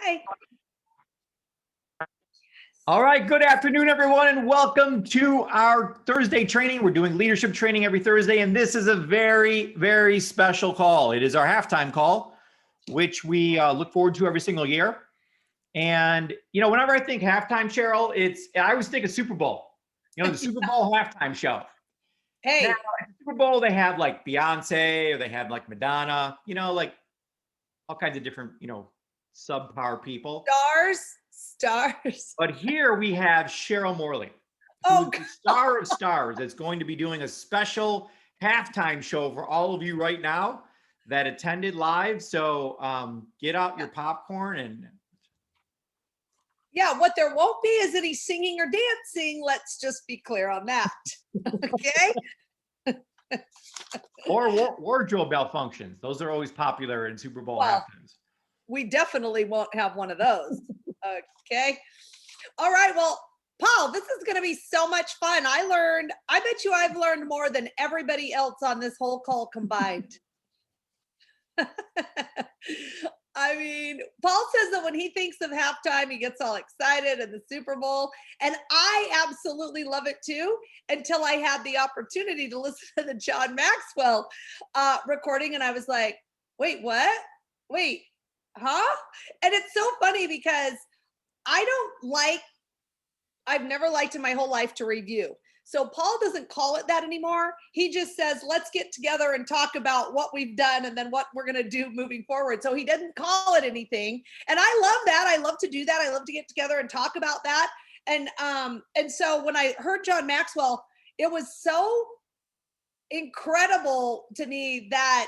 Hi. All right, good afternoon, everyone, and welcome to our Thursday training. We're doing leadership training every Thursday, and this is a very, very special call. It is our halftime call, which we look forward to every single year. And, whenever I think halftime, Cheryl, I always think of Super Bowl, the Super Bowl halftime show. Hey. Now, at the Super Bowl, they have like Beyonce, or they have like Madonna, like all kinds of different, subpar people. Stars. But here we have Cheryl Morley, Oh, who's the star of stars, that's going to be doing a special halftime show for all of you right now that attended live. So get out your popcorn and. Yeah, what there won't be is any singing or dancing. Let's just be clear on that. Okay. Or wardrobe malfunctions. Those are always popular in Super Bowl halftimes. We definitely won't have one of those. Okay. All right. Well, Paul, this is going to be so much fun. I bet you I've learned more than everybody else on this whole call combined. I mean, Paul says that when he thinks of halftime, he gets all excited and the Super Bowl. And I absolutely love it too, until I had the opportunity to listen to the John Maxwell recording. And I was like, wait, what? Wait, huh? And it's so funny because I've never liked in my whole life to review. So Paul doesn't call it that anymore. He just says, let's get together and talk about what we've done and then what we're going to do moving forward. So he doesn't call it anything. And I love that. I love to do that. I love to get together and talk about that. And so when I heard John Maxwell, it was so incredible to me that,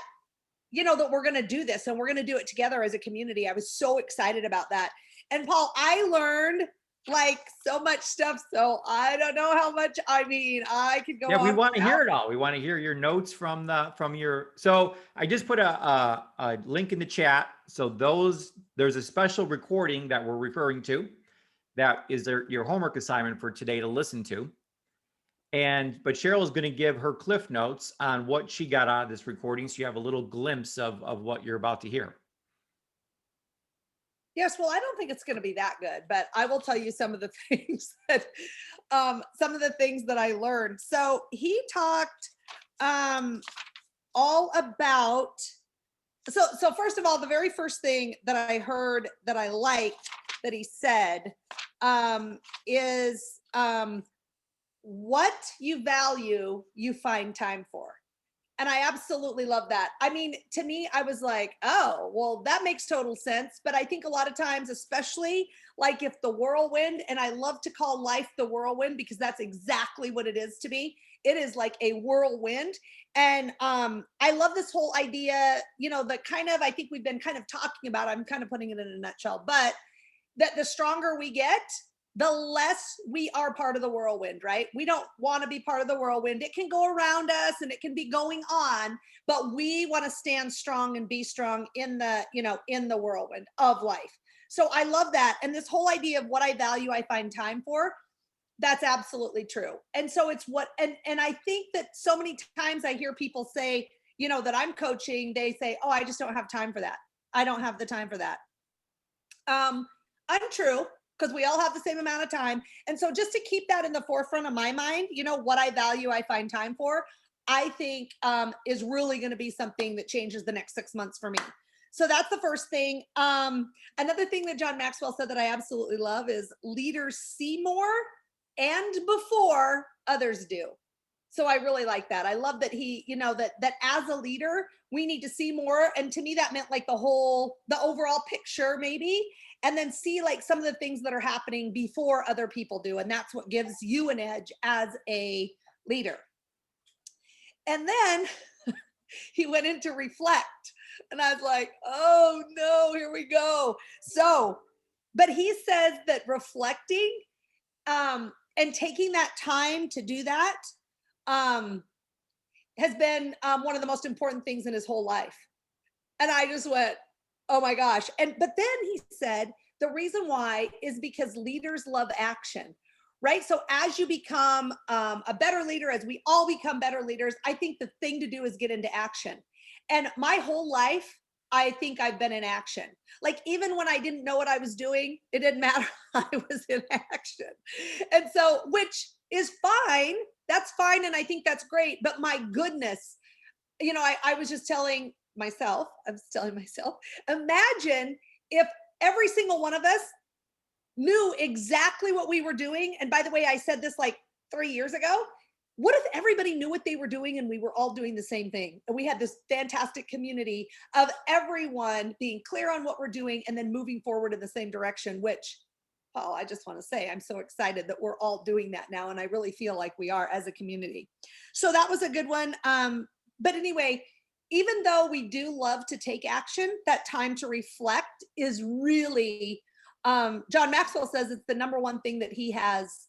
that we're going to do this and we're going to do it together as a community. I was so excited about that. And Paul, I learned like so much stuff. So I don't know how much, I could go on. Yeah, we want to hear it all. We want to hear your notes from your, so I just put a link in the chat. So there's a special recording that we're referring to that is your homework assignment for today to listen to. But Cheryl is going to give her cliff notes on what she got out of this recording. So you have a little glimpse of what you're about to hear. Yes, well, I don't think it's going to be that good, but I will tell you some of the things that I learned. So he talked all about. So first of all, the very first thing that I heard that I liked that he said is what you value, you find time for. And I absolutely love that. To me, I was like, oh, well, that makes total sense. But I think a lot of times, especially like if the whirlwind, and I love to call life the whirlwind because that's exactly what it is to me. It is like a whirlwind. And I love this whole idea, I think we've been kind of talking about, I'm kind of putting it in a nutshell, but that the stronger we get, the less we are part of the whirlwind, right? We don't want to be part of the whirlwind. It can go around us and it can be going on, but we want to stand strong and be strong in the whirlwind of life. So I love that. And this whole idea of what I value, I find time for, that's absolutely true. And so it's and I think that so many times I hear people say, that I'm coaching, they say, oh, I just don't have time for that. I don't have the time for that. Untrue. Because we all have the same amount of time. And so just to keep that in the forefront of my mind, what I value, I find time for, I think is really going to be something that changes the next 6 months for me. So that's the first thing. Another thing that John Maxwell said that I absolutely love is leaders see more and before others do. So I really like that. I love that he, that as a leader, we need to see more. And to me, that meant like the overall picture maybe, and then see like some of the things that are happening before other people do. And that's what gives you an edge as a leader. And then he went into reflect. And I was like, oh no, here we go. So, but he says that reflecting and taking that time to do that has been one of the most important things in his whole life. And I just went, oh my gosh. But then he said, the reason why is because leaders love action, right? So as you become a better leader, as we all become better leaders, I think the thing to do is get into action. And my whole life, I think I've been in action. Like even when I didn't know what I was doing, it didn't matter. I was in action. And so, which is fine. That's fine. And I think that's great. But my goodness, I was just telling myself, imagine if every single one of us knew exactly what we were doing. And by the way, I said this like 3 years ago. What if everybody knew what they were doing and we were all doing the same thing? And we had this fantastic community of everyone being clear on what we're doing and then moving forward in the same direction, which, Paul, I just want to say, I'm so excited that we're all doing that now. And I really feel like we are as a community. So that was a good one. But anyway, even though we do love to take action, that time to reflect is really, John Maxwell says it's the number one thing that he has,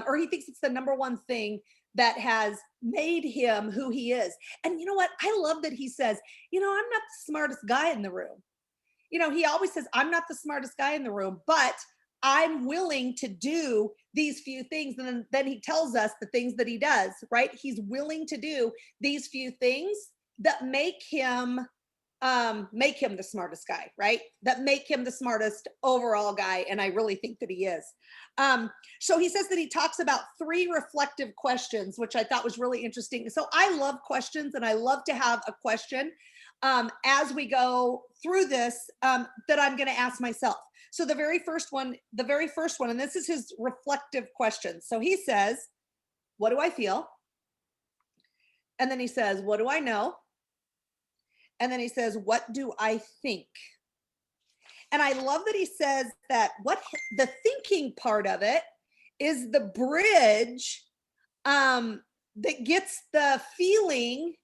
or he thinks it's the number one thing that has made him who he is. And you know what? I love that he says, I'm not the smartest guy in the room. He always says, I'm not the smartest guy in the room, but I'm willing to do these few things. And then he tells us the things that he does, right? He's willing to do these few things that make him the smartest guy, right? That make him the smartest overall guy. And I really think that he is. So he says that he talks about 3 reflective questions, which I thought was really interesting. So I love questions and I love to have a question as we go through this that I'm going to ask myself. So the very first one, and this is his reflective question. So he says, what do I feel? And then he says, what do I know? And then he says, what do I think? And I love that he says that what the thinking part of it is the bridge that gets the feeling,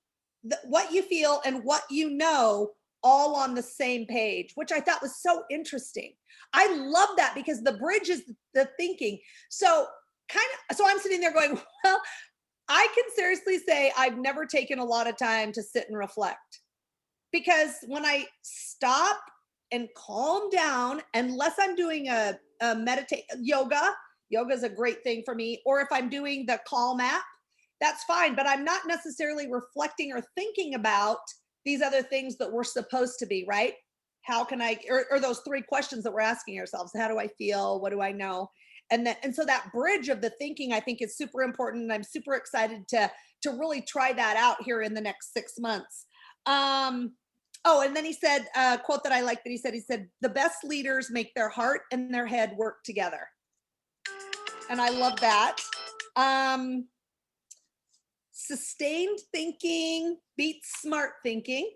what you feel and what you know all on the same page, which I thought was so interesting. I love that because the bridge is the thinking. So I'm sitting there going, well, I can seriously say I've never taken a lot of time to sit and reflect. Because when I stop and calm down, unless I'm doing a yoga is a great thing for me. Or if I'm doing the Calm app, that's fine. But I'm not necessarily reflecting or thinking about these other things that we're supposed to be, right? How can I, or those 3 questions that we're asking ourselves. How do I feel? What do I know? And so that bridge of the thinking, I think is super important. And I'm super excited to really try that out here in the next 6 months. And then he said, a quote that I like that he said, the best leaders make their heart and their head work together. And I love that. Sustained thinking beats smart thinking.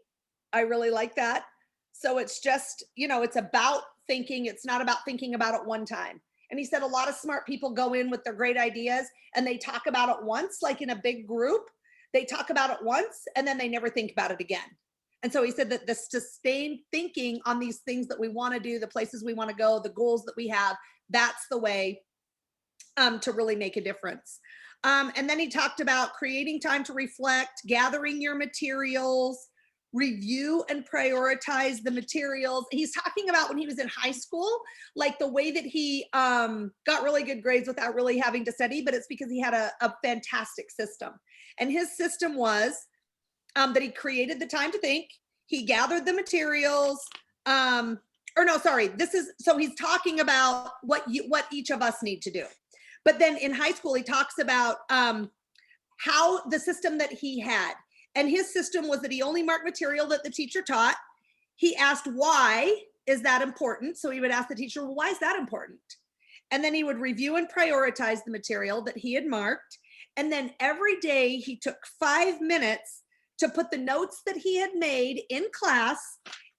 I really like that. So it's just, it's about thinking. It's not about thinking about it one time. And he said a lot of smart people go in with their great ideas and they talk about it once, like in a big group, they talk about it once and then they never think about it again. And so he said that the sustained thinking on these things that we want to do, the places we want to go, the goals that we have, that's the way to really make a difference. And then he talked about creating time to reflect, gathering your materials, review and prioritize the materials. He's talking about when he was in high school, like the way that he got really good grades without really having to study, but it's because he had a fantastic system. And his system was that he created the time to think, he gathered the materials, so he's talking about what each of us need to do. But then in high school, he talks about how the system that he had, and his system was that he only marked material that the teacher taught. He asked, why is that important? So he would ask the teacher, well, why is that important? And then he would review and prioritize the material that he had marked. And then every day he took 5 minutes to put the notes that he had made in class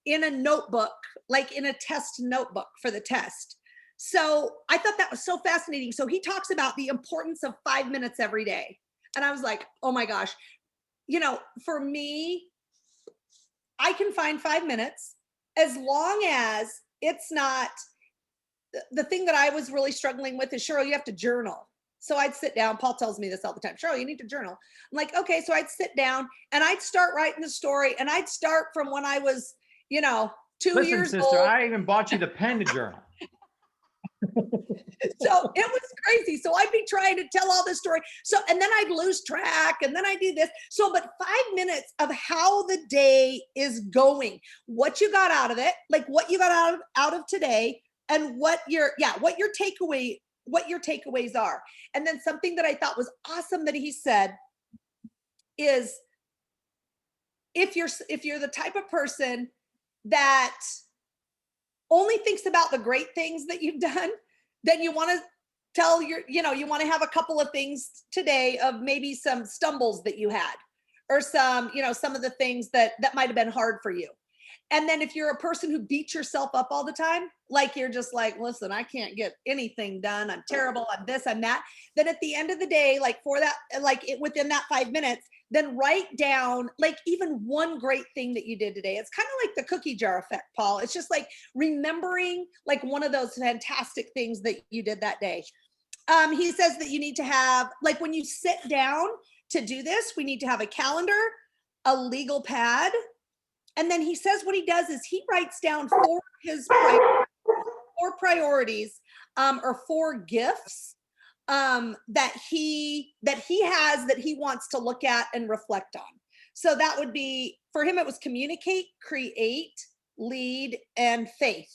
in a notebook, like in a test notebook for the test. So I thought that was so fascinating. So he talks about the importance of 5 minutes every day. And I was like, oh my gosh, for me, I can find 5 minutes as long as it's not, the thing that I was really struggling with is, Cheryl, you have to journal. So I'd sit down. Paul tells me this all the time. Cheryl, you need to journal. I'm like, okay. So I'd sit down and I'd start writing the story, and I'd start from when I was, 2 Listen, years sister, old. I even bought you the pen to journal. So it was crazy. So I'd be trying to tell all this story. So, and then I'd lose track and then I do this. So, but 5 minutes of how the day is going, what you got out of it, like what you got out of today, and what your takeaways are. And then something that I thought was awesome that he said is, if you're the type of person that only thinks about the great things that you've done, then you want to tell you want to have a couple of things today of maybe some stumbles that you had, or some of the things that might have been hard for you. And then if you're a person who beats yourself up all the time, like you're just like, listen, I can't get anything done, I'm terrible, I'm this, I'm that, then at the end of the day, like for that, within that 5 minutes, then write down like even one great thing that you did today. It's kind of like the cookie jar effect, Paul. It's just like remembering like one of those fantastic things that you did that day. He says that you need to have, like when you sit down to do this, we need to have a calendar, a legal pad. And then he says what he does is he writes down four priorities, or 4 gifts that he has, that he wants to look at and reflect on. So that would be, for him, it was communicate, create, lead, and faith.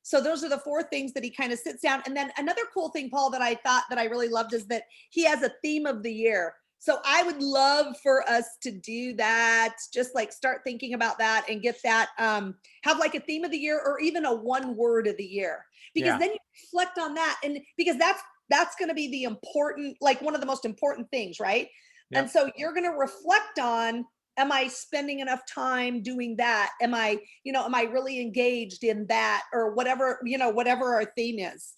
So those are the 4 things that he kind of sits down. And then another cool thing, Paul, that I thought that I really loved is that he has a theme of the year. So I would love for us to do that, just like start thinking about that and get that, have like a theme of the year, or even a 1 word of the year, because then you reflect on that. And because that's going to be the important, like one of the most important things, right? Yep. And so you're going to reflect on, am I spending enough time doing that? Am I really engaged in that, or whatever, whatever our theme is.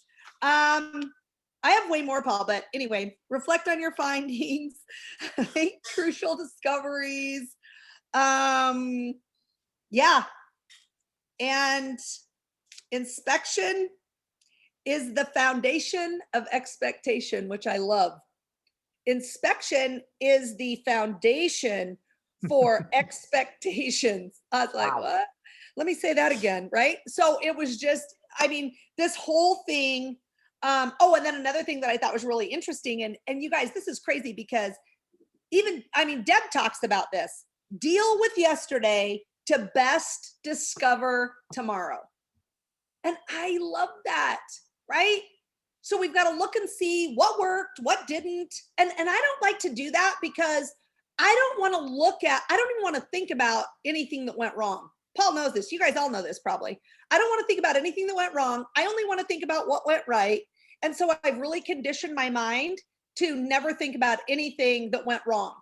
I have way more, Paul, but anyway, reflect on your findings, make crucial discoveries. Yeah. And inspection is the foundation of expectation, which I love. Inspection is the foundation for expectations. I was like, wow. What? Let me say that again, right? So it was just, this whole thing. And then another thing that I thought was really interesting, and you guys, this is crazy because Deb talks about this. Deal with yesterday to best discover tomorrow. And I love that, right? So we've got to look and see what worked, what didn't. And I don't like to do that because I don't even want to think about anything that went wrong. Paul knows this. You guys all know this probably. I don't want to think about anything that went wrong. I only want to think about what went right. And so I've really conditioned my mind to never think about anything that went wrong.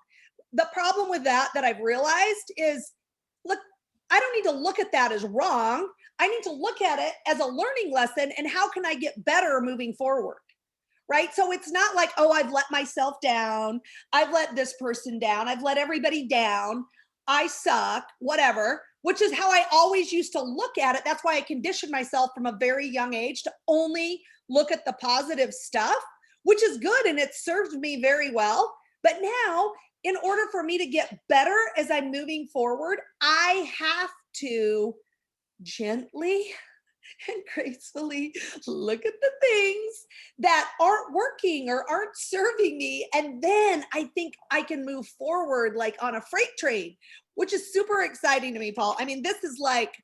The problem with that I've realized is, look, I don't need to look at that as wrong. I need to look at it as a learning lesson, and how can I get better moving forward? Right? So it's not like, oh, I've let myself down. I've let this person down. I've let everybody down. I suck, whatever, which is how I always used to look at it. That's why I conditioned myself from a very young age to only look at the positive stuff, which is good. And it served me very well. But now, in order for me to get better as I'm moving forward, I have to gently and gracefully look at the things that aren't working or aren't serving me. And then I think I can move forward like on a freight train, which is super exciting to me, Paul. This is like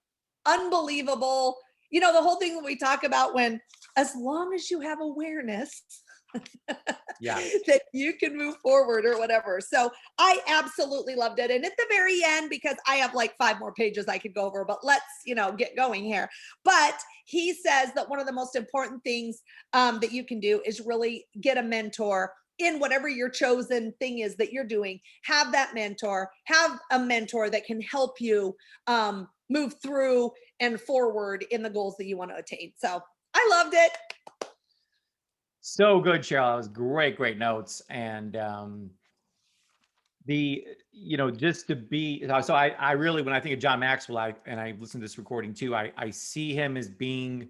unbelievable. The whole thing that we talk about, when, as long as you have awareness, that you can move forward or whatever. So I absolutely loved it. And at the very end, because I have like 5 more pages I could go over, but let's, get going here. But he says that one of the most important things that you can do is really get a mentor in whatever your chosen thing is that you're doing. Have that mentor, have a mentor that can help you move through and forward in the goals that you want to attain. So I loved it. So good, Cheryl. It was great notes. And just to be, so I really, when I think of John Maxwell, I listen to this recording too, I see him as being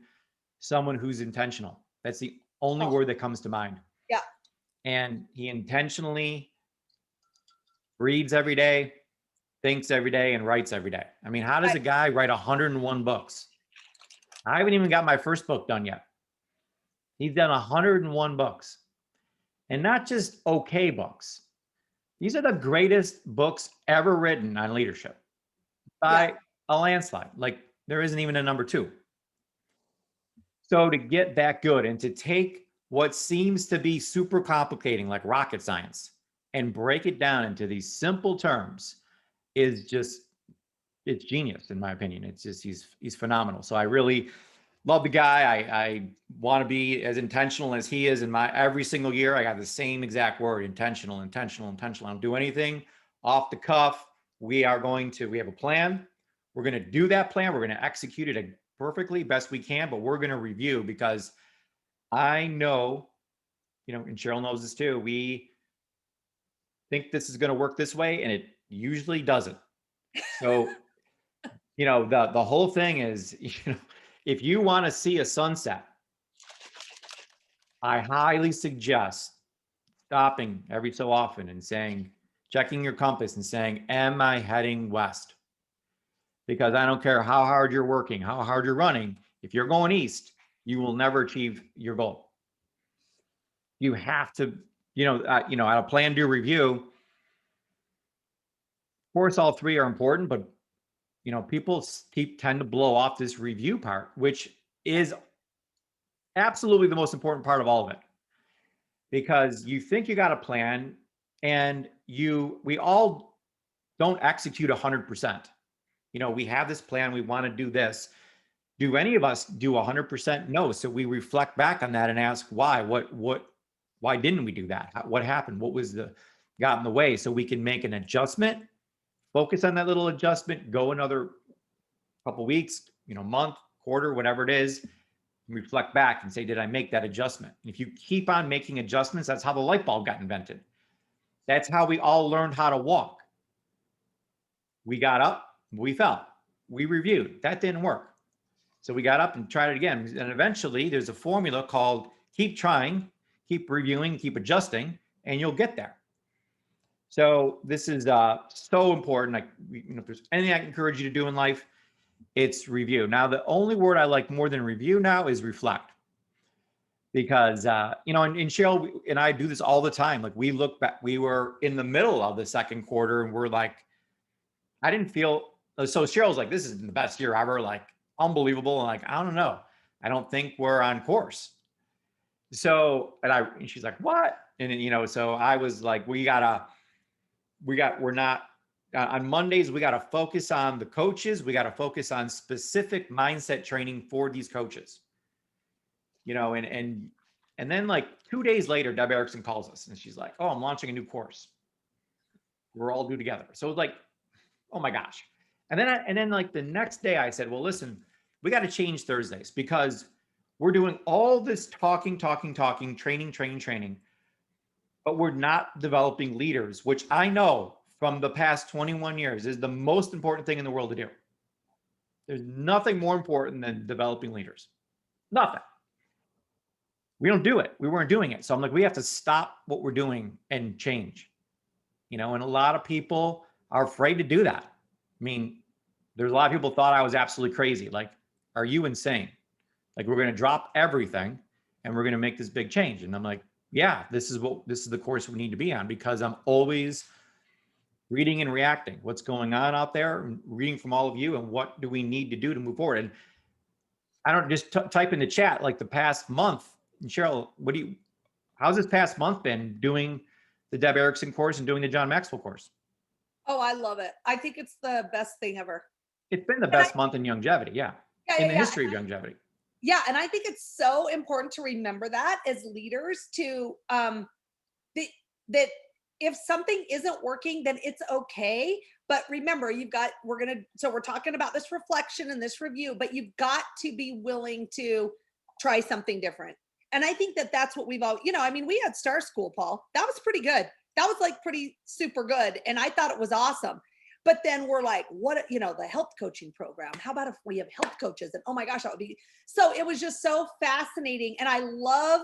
someone who's intentional. That's the only word that comes to mind. Yeah. And he intentionally reads every day, thinks every day, and writes every day. How does a guy write 101 books? I haven't even got my first book done yet. He's done 101 books, and not just okay books. These are the greatest books ever written on leadership by a landslide. Like there isn't even a number two. So to get that good and to take what seems to be super complicating, like rocket science, and break it down into these simple terms is just, it's genius in my opinion. It's just, he's phenomenal. So I really love the guy. I want to be as intentional as he is in my every single year. I got the same exact word, intentional, intentional, intentional. I don't do anything off the cuff. We have a plan. We're going to do that plan. We're going to execute it perfectly best we can, but we're going to review because I know, and Cheryl knows this too. We think this is going to work this way and it usually doesn't. So, the whole thing is, if you want to see a sunset, I highly suggest stopping every so often and checking your compass and saying, am I heading west? Because I don't care how hard you're working, how hard you're running. If you're going east, you will never achieve your goal. You have to, at a plan, do review. Of course, all three are important, but people tend to blow off this review part, which is absolutely the most important part of all of it. Because you think you got a plan and we all don't execute 100%. We have this plan, we want to do this. Do any of us do 100%? No. So we reflect back on that and ask why. Why didn't we do that? What happened? What got in the way? So we can make an adjustment, focus on that little adjustment, go another couple weeks, month, quarter, whatever it is, reflect back and say, did I make that adjustment? And if you keep on making adjustments, that's how the light bulb got invented. That's how we all learned how to walk. We got up, we fell, we reviewed, that didn't work. So we got up and tried it again. And eventually there's a formula called keep trying, keep reviewing, keep adjusting, and you'll get there. So this is so important. If there's anything I can encourage you to do in life, it's review. Now, the only word I like more than review now is reflect. Because, and Cheryl and I do this all the time. Like we look back, we were in the middle of the second quarter and we're like, I didn't feel, so Cheryl's like, this is the best year ever. Like unbelievable. And like, I don't know. I don't think we're on course. So, and she's like, what? And, so I was like, we're not, on Mondays, we got to focus on the coaches. We got to focus on specific mindset training for these coaches, and then like 2 days later, Deb Erickson calls us and she's like, oh, I'm launching a new course. We're all due together. So it was like, oh my gosh. And then like the next day I said, well, listen, we got to change Thursdays because we're doing all this talking, training, but we're not developing leaders, which I know from the past 21 years is the most important thing in the world to do. There's nothing more important than developing leaders. Nothing. We don't do it. We weren't doing it. So I'm like, we have to stop what we're doing and change, and a lot of people are afraid to do that. I mean, there's a lot of people thought I was absolutely crazy. Like, are you insane? Like, we're going to drop everything and we're going to make this big change. And I'm like, yeah, this is the course we need to be on because I'm always reading and reacting. What's going on out there, and reading from all of you, and what do we need to do to move forward? And I don't just type in the chat like the past month. And Cheryl, how's this past month been doing the Deb Erickson course and doing the John Maxwell course? Oh, I love it. I think it's the best thing ever. It's been the best month in longevity. Yeah. In the history of longevity. Yeah. And I think it's so important to remember that as leaders to, that if something isn't working, then it's okay. But remember, we're talking about this reflection and this review, but you've got to be willing to try something different. And I think that's what we've all, we had Star School, Paul. That was pretty good. That was like pretty super good. And I thought it was awesome. But then we're like, what, the health coaching program, how about if we have health coaches? And oh my gosh, that would be, so it was just so fascinating. And I love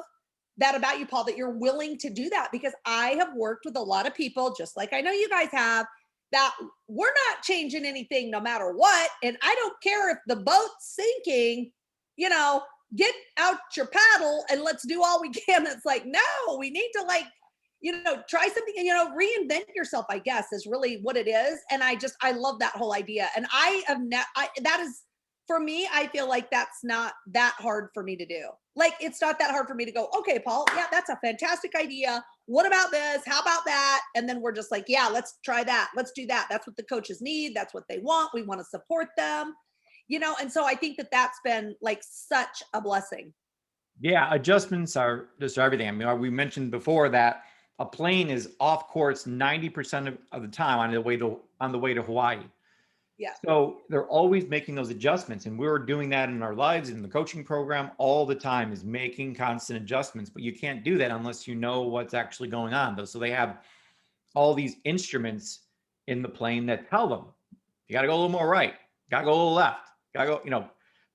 that about you, Paul, that you're willing to do that, because I have worked with a lot of people, just like I know you guys have, that we're not changing anything no matter what. And I don't care if the boat's sinking, get out your paddle and let's do all we can. It's like, no, we need to like, try something, reinvent yourself, I guess, is really what it is. And I love that whole idea. And that is, for me, I feel like that's not that hard for me to do. Like, it's not that hard for me to go, okay, Paul, yeah, that's a fantastic idea. What about this? How about that? And then we're just like, yeah, let's try that. Let's do that. That's what the coaches need. That's what they want. We want to support them, and so I think that that's been like such a blessing. Yeah, adjustments are just everything. I mean, we mentioned before that a plane is off course 90% of the time on the way to Hawaii. Yeah. So they're always making those adjustments, and we're doing that in our lives in the coaching program all the time, is making constant adjustments. But you can't do that unless you know what's actually going on, though. So they have all these instruments in the plane that tell them you got to go a little more right, got to go a little left, got to go,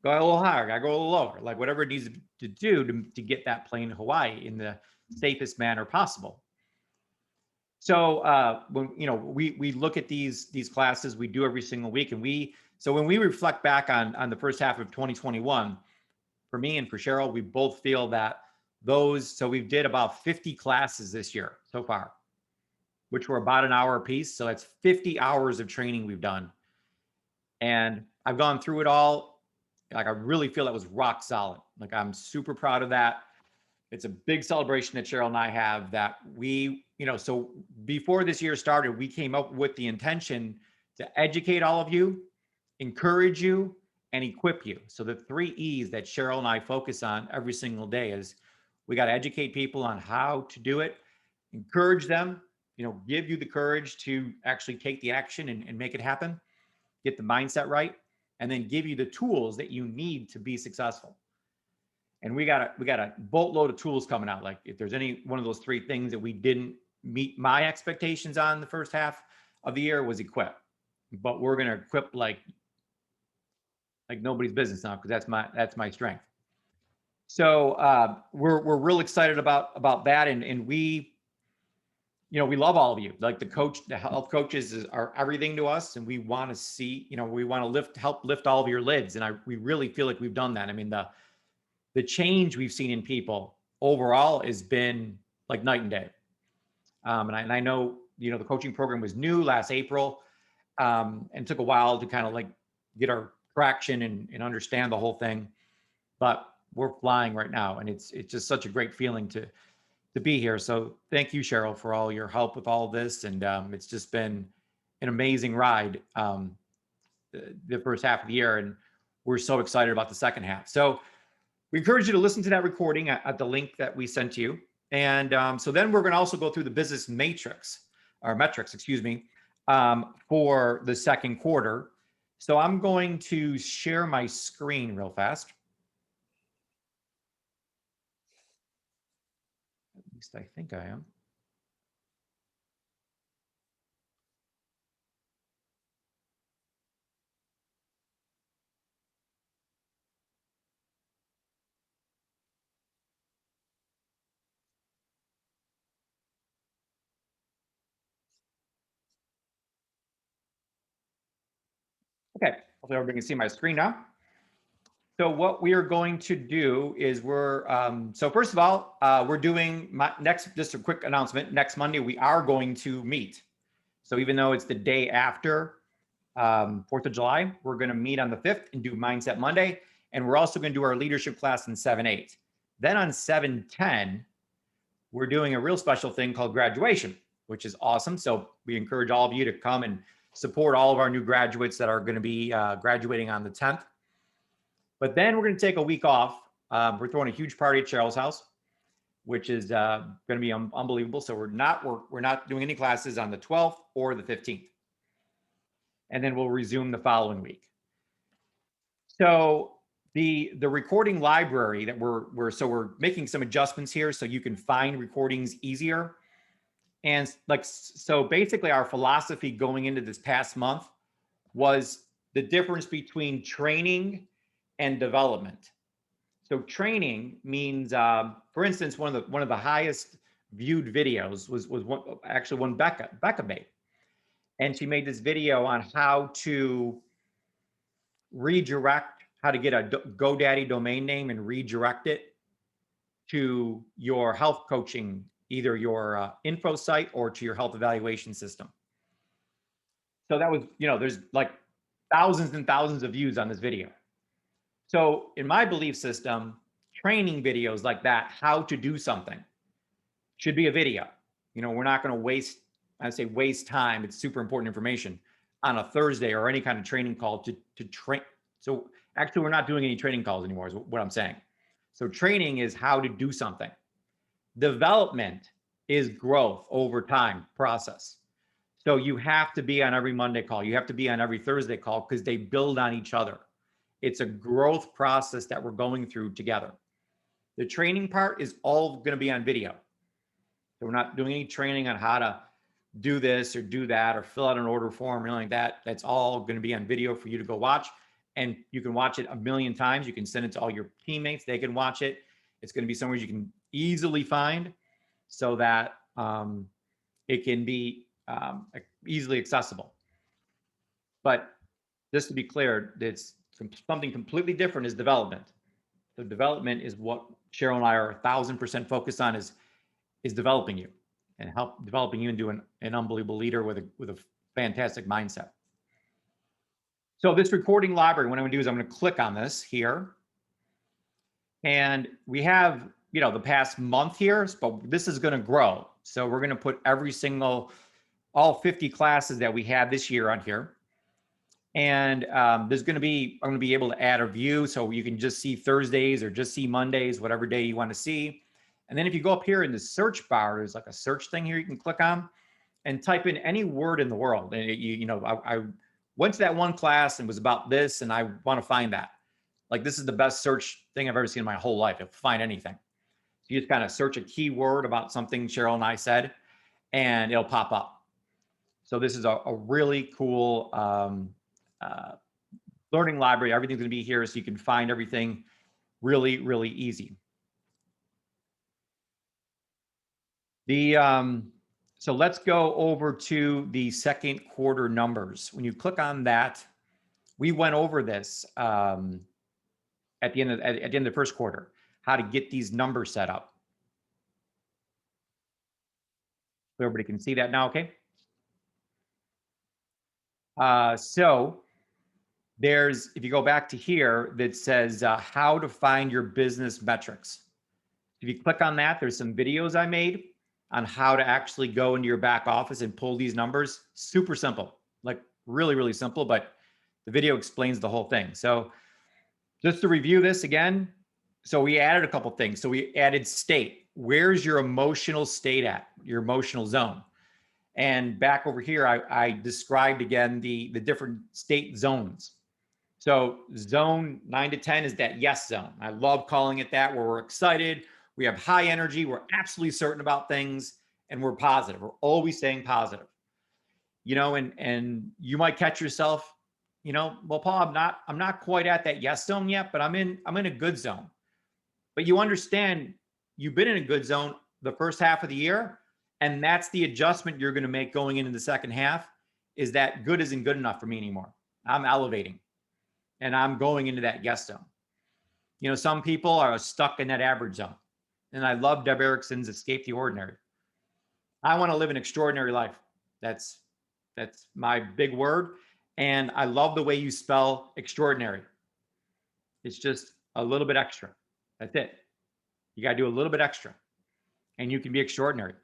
go a little higher, got to go a little lower, like whatever it needs to do to get that plane to Hawaii in the safest manner possible. So when we look at these classes we do every single week, and when we reflect back on the first half of 2021, for me and for Cheryl, we both feel that so we did about 50 classes this year so far, which were about an hour a piece. So that's 50 hours of training we've done. And I've gone through it all. Like, I really feel that was rock solid. Like, I'm super proud of that. It's a big celebration that Cheryl and I have, that so before this year started, we came up with the intention to educate all of you, encourage you, and equip you. So the 3 E's that Cheryl and I focus on every single day is we got to educate people on how to do it, encourage them, give you the courage to actually take the action and make it happen, get the mindset right, and then give you the tools that you need to be successful. And we got a boatload of tools coming out. Like, if there's any one of those 3 things that we didn't meet my expectations on the first half of the year, was equip. But we're going to equip like nobody's business now, because that's my strength. So we're real excited about that, and we love all of you. Like, the health coaches are everything to us, and we want to see, we want to help lift all of your lids, and we really feel like we've done that. I mean, the change we've seen in people overall has been like night and day. And I know, the coaching program was new last April, and took a while to kind of like get our traction and understand the whole thing, but we're flying right now. And it's just such a great feeling to be here. So thank you, Cheryl, for all your help with all of this. And it's just been an amazing ride, the first half of the year. And we're so excited about the second half. So we encourage you to listen to that recording at the link that we sent you. And so then we're going to also go through the business metrics, for the second quarter. So I'm going to share my screen real fast. At least I think I am. Okay, hopefully everybody can see my screen now. So what we are going to do is so first of all, we're doing just a quick announcement. Next Monday, we are going to meet. So even though it's the day after 4th of July, we're going to meet on the 5th and do Mindset Monday. And we're also going to do our leadership class on 7/8. Then on 7/10, we're doing a real special thing called graduation, which is awesome. So we encourage all of you to come and support all of our new graduates that are going to be graduating on the 10th. But then we're going to take a week off. We're throwing a huge party at Cheryl's house, which is going to be unbelievable. So we're not doing any classes on the 12th or the 15th. And then we'll resume the following week. So the recording library that we're making some adjustments here so you can find recordings easier. And so basically our philosophy going into this past month was the difference between training and development. So training means, for instance, one of the highest viewed videos was one Becca made, and she made this video on how to redirect how to get a GoDaddy domain name and redirect it to your health coaching, either your info site or to your health evaluation system. So that was, there's like thousands and thousands of views on this video. So in my belief system, training videos like that, how to do something, should be a video. We're not going to waste time. It's super important information on a Thursday or any kind of training call to train. So actually, we're not doing any training calls anymore, is what I'm saying. So training is how to do something. Development is growth over time process. So you have to be on every Monday call. You have to be on every Thursday call because they build on each other. It's a growth process that we're going through together. The training part is all going to be on video. So we're not doing any training on how to do this or do that or fill out an order form or anything like that. That's all going to be on video for you to go watch. And you can watch it a million times. You can send it to all your teammates. They can watch it. It's going to be somewhere you can easily find so that it can be easily accessible. But just to be clear, it's something completely different is development. So development is what Cheryl and I are 1,000% focused on is developing you and developing you into an unbelievable leader with a fantastic mindset. So this recording library, what I'm going to do is I'm going to click on this here. And we have, the past month here, but this is going to grow. So we're going to put all 50 classes that we have this year on here. And I'm going to be able to add a view so you can just see Thursdays or just see Mondays, whatever day you want to see. And then if you go up here in the search bar, there's like a search thing here you can click on and type in any word in the world. And I went to that one class and it was about this, and I want to find that. Like, this is the best search thing I've ever seen in my whole life. You'll find anything. So you just kind of search a keyword about something Cheryl and I said, and it'll pop up. So this is a really cool learning library. Everything's going to be here so you can find everything really, really easy. So let's go over to the second quarter numbers. When you click on that, we went over this at the end of the first quarter, how to get these numbers set up. So everybody can see that now, okay? So if you go back to here, that says how to find your business metrics. If you click on that, there's some videos I made on how to actually go into your back office and pull these numbers. Super simple, like really, really simple, but the video explains the whole thing. So just to review this again, so we added a couple things. So we added state. Where's your emotional state at, your emotional zone? And back over here, I described again the different state zones. So zone 9 to 10 is that yes zone. I love calling it that, where we're excited. We have high energy. We're absolutely certain about things, and we're positive. We're always staying positive. And you might catch yourself, well, Paul, I'm not quite at that yes zone yet, but I'm in a good zone. But you understand you've been in a good zone the first half of the year, and that's the adjustment you're going to make going into the second half, is that good isn't good enough for me anymore. I'm elevating, and I'm going into that yes zone. Some people are stuck in that average zone. And I love Deb Erickson's Escape the Ordinary. I want to live an extraordinary life. That's my big word. And I love the way you spell extraordinary. It's just a little bit extra. That's it. You got to do a little bit extra, and you can be extraordinary.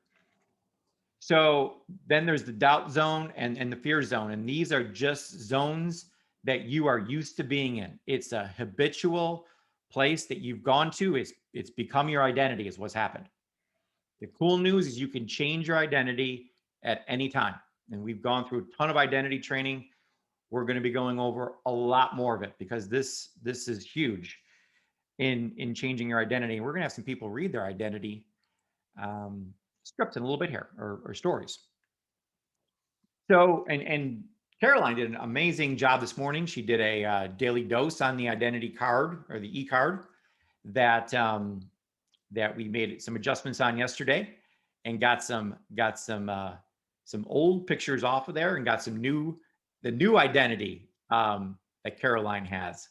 So then there's the doubt zone and the fear zone. And these are just zones that you are used to being in. It's a habitual place that you've gone to. It's become your identity, is what's happened. The cool news is you can change your identity at any time. And we've gone through a ton of identity training. We're going to be going over a lot more of it, because this is huge in changing your identity. And we're going to have some people read their identity scripts in a little bit here, or stories. So, and Caroline did an amazing job this morning. She did a daily dose on the identity card, or the e-card, that we made some adjustments on yesterday, and got some old pictures off of there, and got the new identity that Caroline has.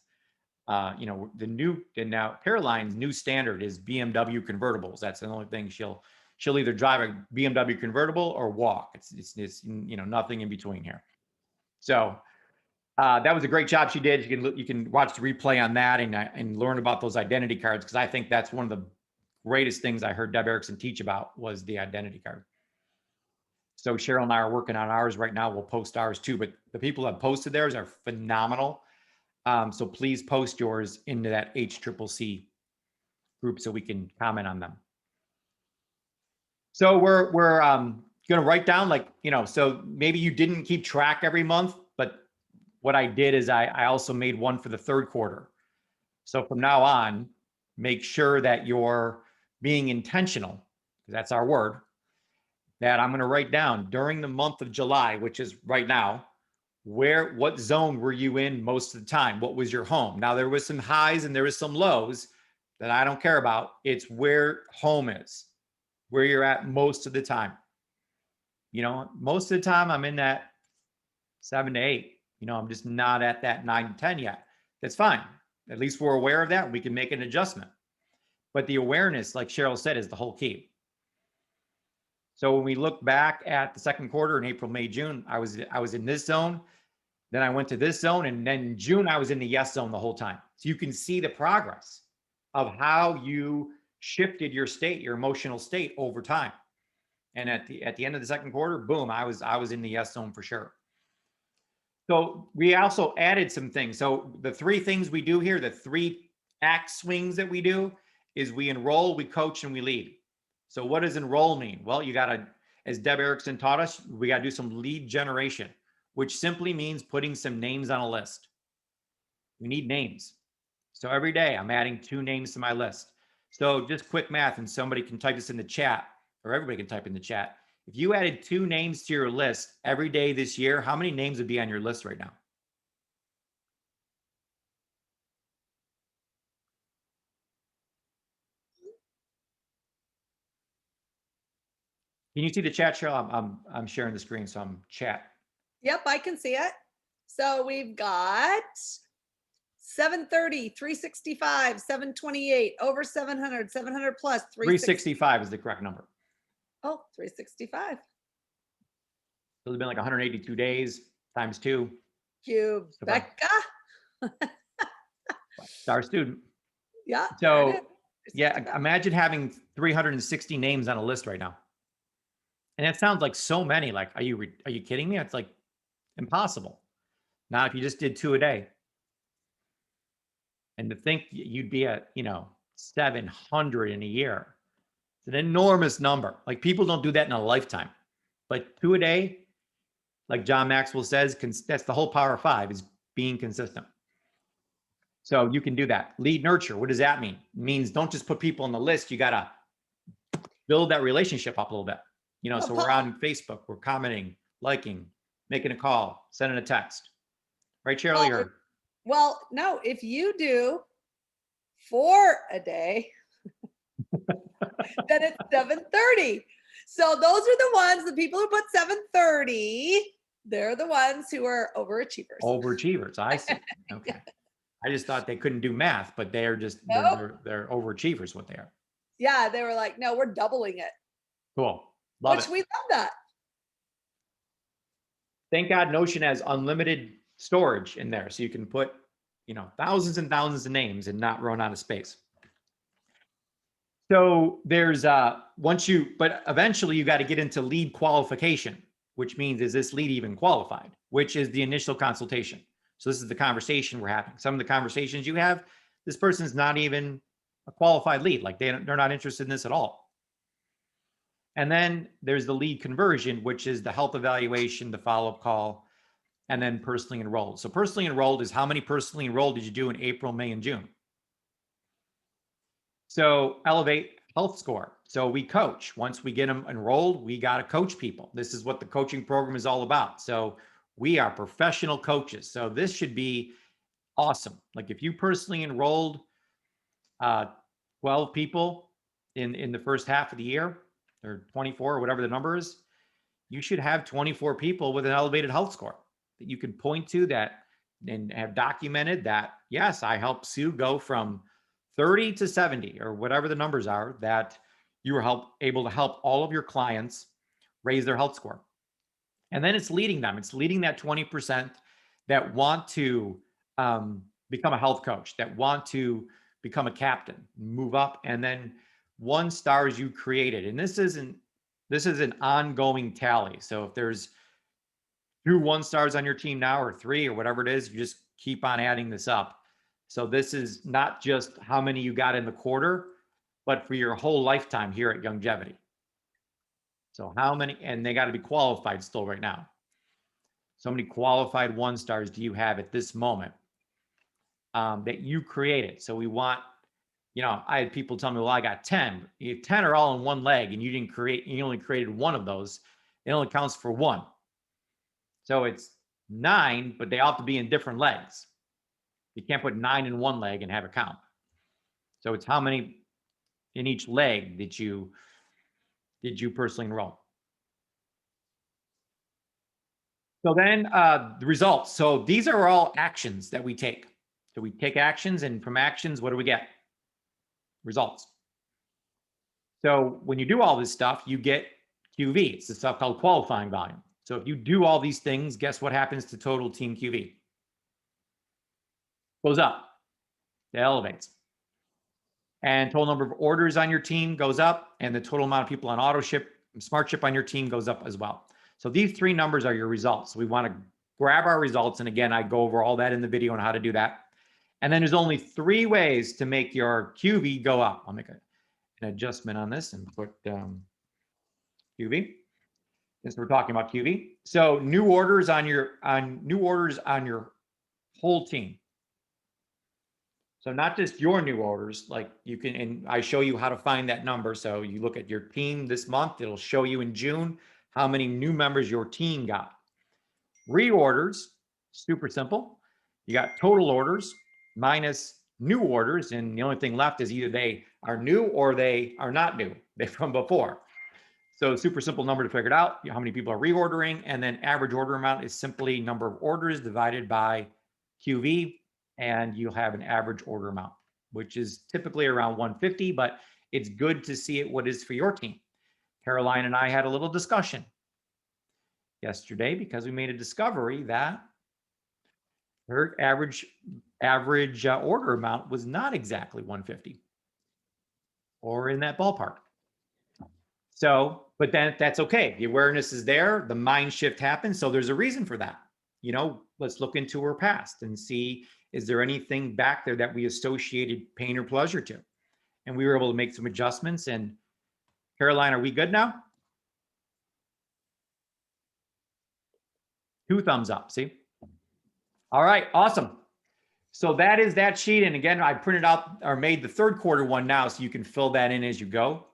now Caroline's new standard is BMW convertibles. That's the only thing she'll either drive a BMW convertible or walk. It's nothing in between here. So that was a great job she did. You can watch the replay on that and learn about those identity cards, because I think that's one of the greatest things I heard Deb Erickson teach about was the identity card. So Cheryl and I are working on ours right now. We'll post ours too, but the people that posted theirs are phenomenal. So please post yours into that HCCC group so we can comment on them. So we're going to write down, so maybe you didn't keep track every month, but what I did is I also made one for the third quarter. So from now on, make sure that you're being intentional, because that's our word, that I'm going to write down during the month of July, which is right now, what zone were you in most of the time? What was your home? Now, there was some highs and there was some lows that I don't care about. It's where home is, where you're at most of the time. Most of the time I'm in that 7 to 8. I'm just not at that 9 to 10 yet. That's fine. At least we're aware of that. We can make an adjustment. But the awareness, like Cheryl said, is the whole key. So when we look back at the second quarter in April, May, June, I was in this zone. Then I went to this zone, and then in June, I was in the yes zone the whole time. So you can see the progress of how you shifted your state, your emotional state over time. And at the end of the second quarter, boom, I was in the yes zone for sure. So we also added some things. So the 3 things we do here, the 3 act swings that we do, is we enroll, we coach, and we lead. So what does enroll mean? Well, you got to, as Deb Erickson taught us, we got to do some lead generation, which simply means putting some names on a list. We need names. So every day I'm adding 2 names to my list. So just quick math, and somebody can type this in the chat, or everybody can type in the chat. If you added 2 names to your list every day this year, how many names would be on your list right now? Can you see the chat, Cheryl? I'm sharing the screen, so I'm chat. Yep, I can see it. So we've got 730, 365, 728, over 700, 700 plus, 365 is the correct number. Oh, 365. So it's been like 182 days times 2. Cube, Becca. Star student. Yeah. So yeah, imagine having 360 names on a list right now. And that sounds like so many. Like, are you kidding me? It's like impossible. Now, if you just did 2 a day, and to think you'd be at 700 in a year, it's an enormous number. Like, people don't do that in a lifetime, but 2 a day, like John Maxwell says, that's the whole power of 5, is being consistent. So you can do that. Lead nurture. What does that mean? It means don't just put people on the list. You got to build that relationship up a little bit. So we're on Facebook, we're commenting, liking, making a call, sending a text. Right, Cheryl? Well, no, if you do 4 a day, then it's 730. So those are the ones, the people who put 730, they're the ones who are overachievers. Overachievers, I see. Okay. I just thought they couldn't do math, but they're just, they're overachievers, what they are. Yeah, they were like, no, we're doubling it. Cool. Love Which it. we love that. Thank God Notion has unlimited storage in there. So you can put, thousands and thousands of names and not run out of space. So there's but eventually you got to get into lead qualification, which means, is this lead even qualified? Which is the initial consultation. So this is the conversation we're having. Some of the conversations you have, this person's not even a qualified lead. Like they're not interested in this at all. And then there's the lead conversion, which is the health evaluation, the follow-up call, and then personally enrolled. So personally enrolled is how many personally enrolled did you do in April, May, and June? So elevate health score. So we coach. Once we get them enrolled, we got to coach people. This is what the coaching program is all about. So we are professional coaches. So this should be awesome. Like if you personally enrolled 12 people in the first half of the year, or 24 or whatever the number is, you should have 24 people with an elevated health score that you can point to, that and have documented that, yes, I helped Sue go from 30 to 70 or whatever the numbers are, that you were able to help all of your clients raise their health score. And then it's leading them. It's leading that 20% that want to become a health coach, that want to become a captain, move up, and then 1 stars you created. And this is an ongoing tally. So if there's 2 1 stars on your team now, or 3, or whatever it is, you just keep on adding this up. So this is not just how many you got in the quarter, but for your whole lifetime here at Longevity. So how many, and they got to be qualified still right now. So many qualified 1 stars do you have at this moment that you created? So we want, I had people tell me, well, I got 10. If 10 are all in one leg and you only created 1 of those, it only counts for 1. So it's 9, but they all have to be in different legs. You can't put 9 in one leg and have it count. So it's how many in each leg did you personally enroll? So then the results. So these are all actions that we take. So we take actions, and from actions, what do we get? Results. So when you do all this stuff, you get QV. It's the stuff called qualifying volume. So if you do all these things, guess what happens to total team QV? Goes up. It elevates. And total number of orders on your team goes up, and the total amount of people on auto ship, smart ship on your team goes up as well. So these 3 numbers are your results. We want to grab our results. And again, I go over all that in the video on how to do that. And then there's only 3 ways to make your QV go up. I'll make an adjustment on this and put QV, since we're talking about QV. So new orders on your whole team. So not just your new orders, like you can, and I show you how to find that number. So you look at your team this month, it'll show you in June how many new members your team got. Reorders, super simple. You got total orders minus new orders, and the only thing left is either they are new or they are not new. They're from before. So super simple number to figure it out, how many people are reordering, and then average order amount is simply number of orders divided by QV, and you'll have an average order amount, which is typically around 150, but it's good to see it what is for your team. Caroline and I had a little discussion yesterday because we made a discovery that her average order amount was not exactly 150 or in that ballpark. So, but then that's okay. The awareness is there. The mind shift happens. So there's a reason for that. Let's look into her past and see, is there anything back there that we associated pain or pleasure to? And we were able to make some adjustments. And Caroline, are we good now? 2 thumbs up, see? All right, awesome. So that is that sheet. And again, I printed out or made the 3rd quarter one now, so you can fill that in as you go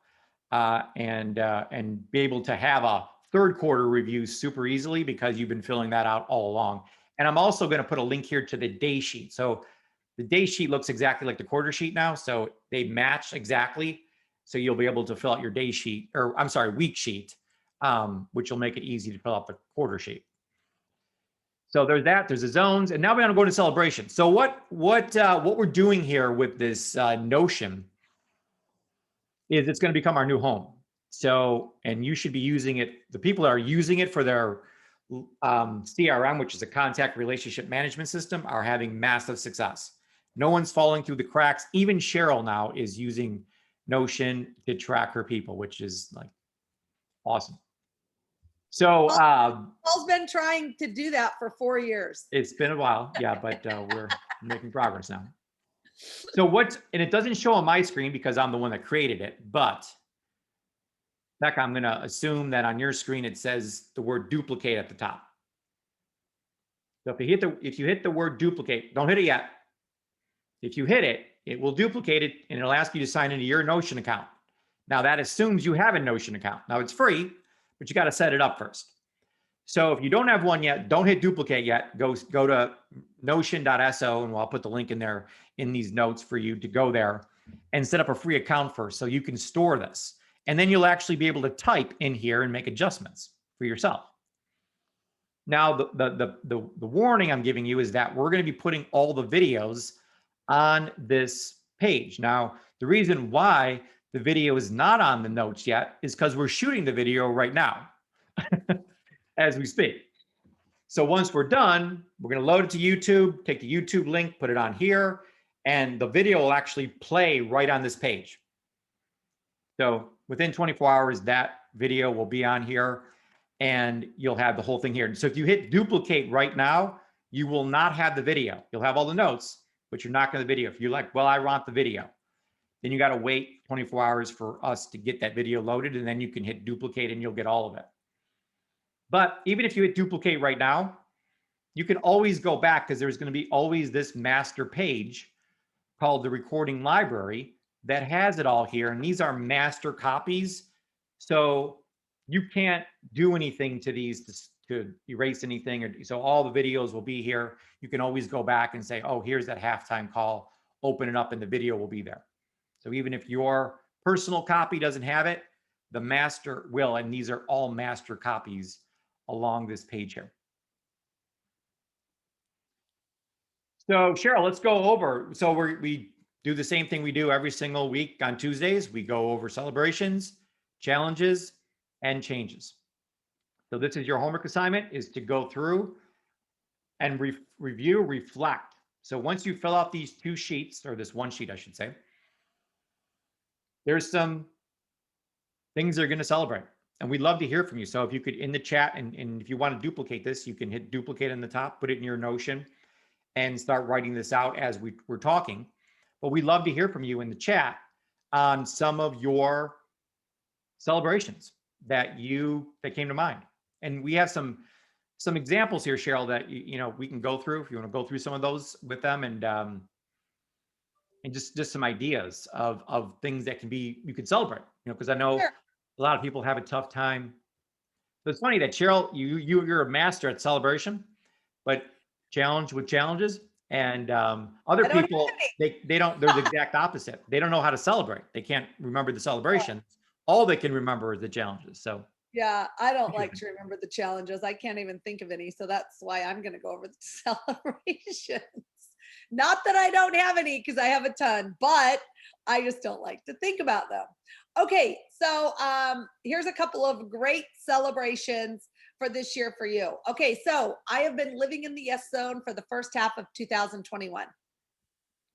and be able to have a 3rd quarter review super easily because you've been filling that out all along. And I'm also going to put a link here to the day sheet. So the day sheet looks exactly like the quarter sheet now. So they match exactly. So you'll be able to fill out your day sheet, or I'm sorry, week sheet, which will make it easy to fill out the quarter sheet. So there's that, there's the zones, and now we're gonna go to celebration. So what we're doing here with this Notion is it's gonna become our new home. So, and you should be using it, the people that are using it for their CRM, which is a contact relationship management system, are having massive success. No one's falling through the cracks. Even Cheryl now is using Notion to track her people, which is like awesome. So Paul's been trying to do that for 4 years. It's been a while, yeah, but we're making progress now. So and it doesn't show on my screen because I'm the one that created it, but Becca, I'm going to assume that on your screen it says the word duplicate at the top. So if you hit the word duplicate, don't hit it yet. If you hit it, it will duplicate it and it'll ask you to sign into your Notion account. Now that assumes you have a Notion account. Now it's free, but you got to set it up first. So if you don't have one yet, don't hit duplicate yet. Go to notion.so, and I'll put the link in there in these notes for you to go there and set up a free account first so you can store this. And then you'll actually be able to type in here and make adjustments for yourself. Now, the warning I'm giving you is that we're going to be putting all the videos on this page. Now, the reason why the video is not on the notes yet is because we're shooting the video right now as we speak. So once we're done, we're going to load it to YouTube, take the YouTube link, put it on here, and the video will actually play right on this page. So within 24 hours, that video will be on here and you'll have the whole thing here. So if you hit duplicate right now, you will not have the video. You'll have all the notes, but you're not going to video. If you're like, well, I want the video, then you got to wait 24 hours for us to get that video loaded, and then you can hit duplicate and you'll get all of it. But even if you hit duplicate right now, you can always go back because there's going to be always this master page called the recording library that has it all here. And these are master copies. So you can't do anything to these to erase anything. So all the videos will be here. You can always go back and say, oh, here's that halftime call, open it up and the video will be there. So even if your personal copy doesn't have it, the master will, and these are all master copies along this page here. So Cheryl, let's go over. So we do the same thing we do every single week on Tuesdays. We go over celebrations, challenges, and changes. So this is your homework assignment, is to go through and review, reflect. So once you fill out these two sheets, or this one sheet, I should say, there's some things they're going to celebrate. And we'd love to hear from you. So if you could, in the chat, and if you want to duplicate this, you can hit duplicate on the top, put it in your Notion, and start writing this out as we're talking. But we'd love to hear from you in the chat on some of your celebrations that came to mind. And we have some examples here, Cheryl, that we can go through if you want to go through some of those with them, and just some ideas of things that you can celebrate. Because I know Sure. a lot of people have a tough time. So it's funny that Cheryl, you're a master at celebration, but challenge with challenges, and other people, they don't, they're the exact opposite. They don't know how to celebrate. They can't remember the celebration. All they can remember is the challenges. So yeah, I don't like to remember the challenges. I can't even think of any. So that's why I'm going to go over the celebrations. Not that I don't have any, because I have a ton, but I just don't like to think about them. Okay, so here's a couple of great celebrations for this year for you. Okay, so I have been living in the yes zone for the first half of 2021.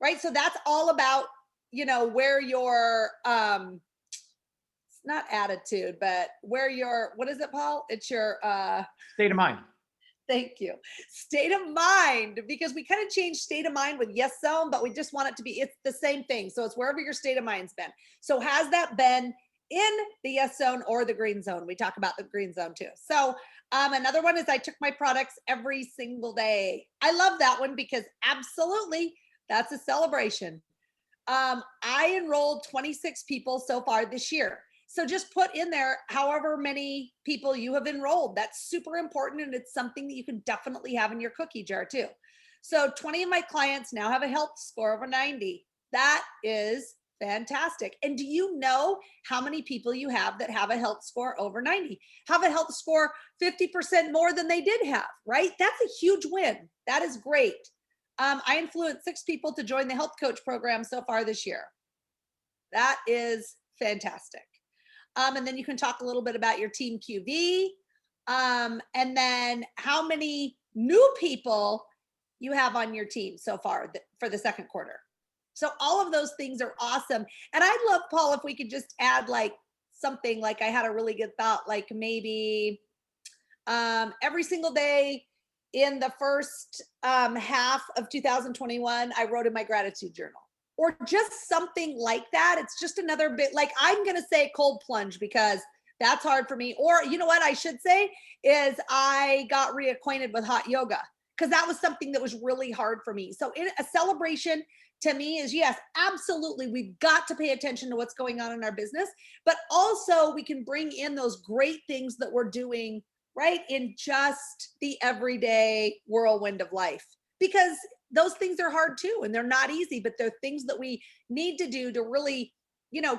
Right? So that's all about, where your it's not attitude, but where your, what is it, Paul? It's your state of mind. Thank you. State of mind, because we kind of changed state of mind with yes zone, but we just want it to be, it's the same thing. So it's wherever your state of mind's been. So has that been in the yes zone or the green zone? We talk about the green zone too. So another one is I took my products every single day. I love that one because absolutely that's a celebration. I enrolled 26 people so far this year. So just put in there however many people you have enrolled. That's super important. And it's something that you can definitely have in your cookie jar too. So 20 of my clients now have a health score over 90. That is fantastic. And do you know how many people you have that have a health score over 90? Have a health score 50% more than they did have, right? That's a huge win. That is great. I influenced 6 people to join the health coach program so far this year. That is fantastic. And then you can talk a little bit about your team QV, and then how many new people you have on your team so far for the second quarter. So all of those things are awesome. And I'd love, Paul, if we could just add like something, like I had a really good thought, like maybe every single day in the first half of 2021, I wrote in my gratitude journal. Or just something like that. It's just another bit, like I'm going to say cold plunge because that's hard for me. Or you know what I should say is I got reacquainted with hot yoga because that was something that was really hard for me. So a celebration to me is, yes, absolutely. We've got to pay attention to what's going on in our business, but also we can bring in those great things that we're doing right in just the everyday whirlwind of life, because those things are hard too, and they're not easy, but they're things that we need to do to really,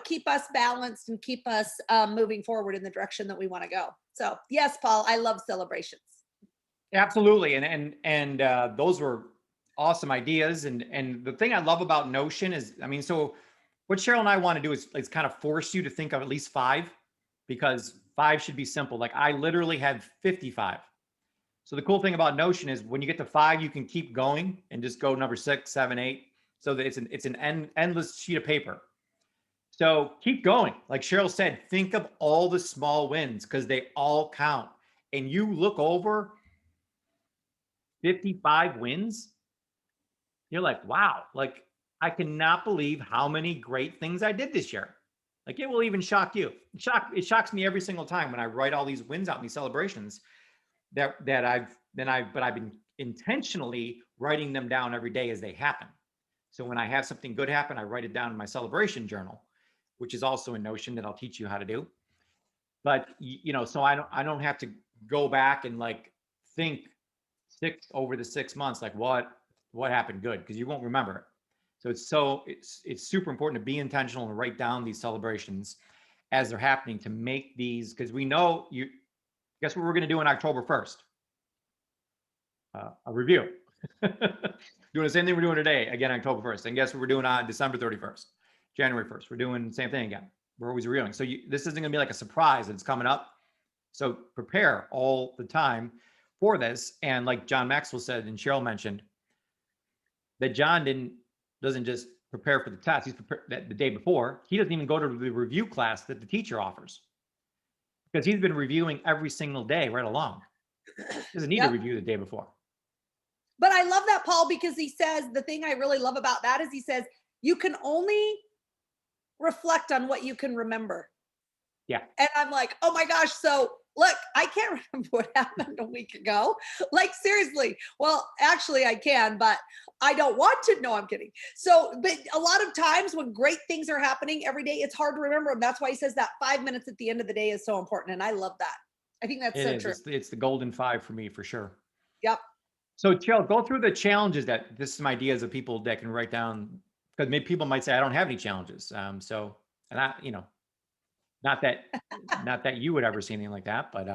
keep us balanced and keep us moving forward in the direction that we want to go. So yes, Paul, I love celebrations. Absolutely. Those were awesome ideas. And the thing I love about Notion is, I mean, so what Cheryl and I want to do is kind of force you to think of at least five, because five should be simple. Like I literally had 55. So the cool thing about Notion is when you get to five, you can keep going and just go number 6, 7, 8. So that it's an endless sheet of paper. So keep going. Like Cheryl said, think of all the small wins because they all count. And you look over 55 wins, you're like, wow, like I cannot believe how many great things I did this year. Like it will even shock you. It shocks me every single time when I write all these wins out in these celebrations that I've been intentionally writing them down every day as they happen. So when I have something good happen, I write it down in my celebration journal, which is also a Notion that I'll teach you how to do. But so I don't have to go back and like think over the 6 months, like what happened good, because you won't remember it. So it's super important to be intentional and write down these celebrations as they're happening to make these, because we know you guess what we're going to do on October 1st? A review. Doing the same thing we're doing today, again, October 1st. And guess what we're doing on December 31st, January 1st? We're doing the same thing again. We're always reviewing. So this isn't going to be like a surprise that's coming up. So prepare all the time for this. And like John Maxwell said, and Cheryl mentioned, that John doesn't just prepare for the test. He's prepared the day before. He doesn't even go to the review class that the teacher offers because he's been reviewing every single day right along. Doesn't need to review the day before. But I love that, Paul, because he says the thing I really love about that is he says you can only reflect on what you can remember. Yeah. And I'm like, oh my gosh. So look, I can't remember what happened a week ago. Like seriously. Well, actually I can, but I don't want to. No, I'm kidding. So, but a lot of times when great things are happening every day, it's hard to remember them. That's why he says that 5 minutes at the end of the day is so important. And I love that. I think that's so true. It's the golden 5 for me, for sure. Yep. So Cheryl, go through the challenges this is some ideas of people that can write down, because maybe people might say, I don't have any challenges. And I, not that you would ever see anything like that, but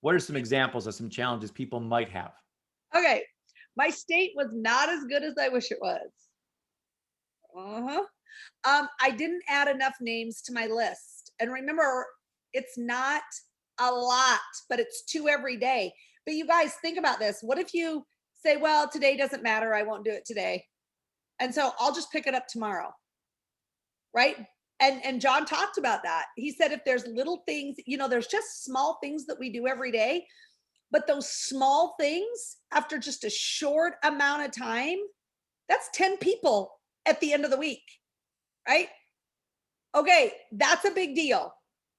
what are some examples of some challenges people might have? Okay. My state was not as good as I wish it was. I didn't add enough names to my list. And remember, it's not a lot, but it's 2 every day. But you guys think about this. What if you say, well, today doesn't matter. I won't do it today. And so I'll just pick it up tomorrow. Right. And John talked about that. He said, if there's little things, there's just small things that we do every day, but those small things after just a short amount of time, that's 10 people at the end of the week. Right. Okay. That's a big deal.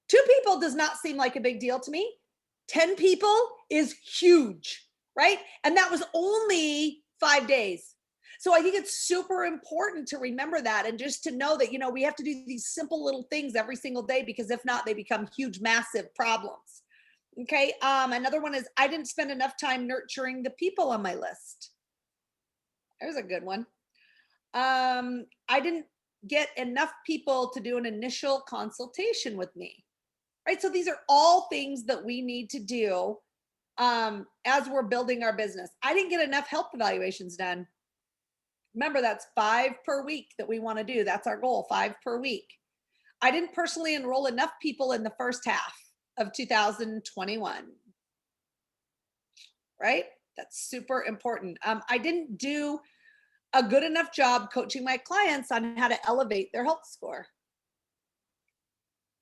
2 people does not seem like a big deal to me. 10 people is huge. Right. And that was only 5 days. So I think it's super important to remember that and just to know that, we have to do these simple little things every single day, because if not, they become huge, massive problems. Okay. Another one is I didn't spend enough time nurturing the people on my list. There's a good one. I didn't get enough people to do an initial consultation with me. Right. So these are all things that we need to do as we're building our business. I didn't get enough health evaluations done. Remember, that's 5 per week that we want to do. That's our goal, 5 per week. I didn't personally enroll enough people in the first half of 2021. Right? That's super important. I didn't do a good enough job coaching my clients on how to elevate their health score.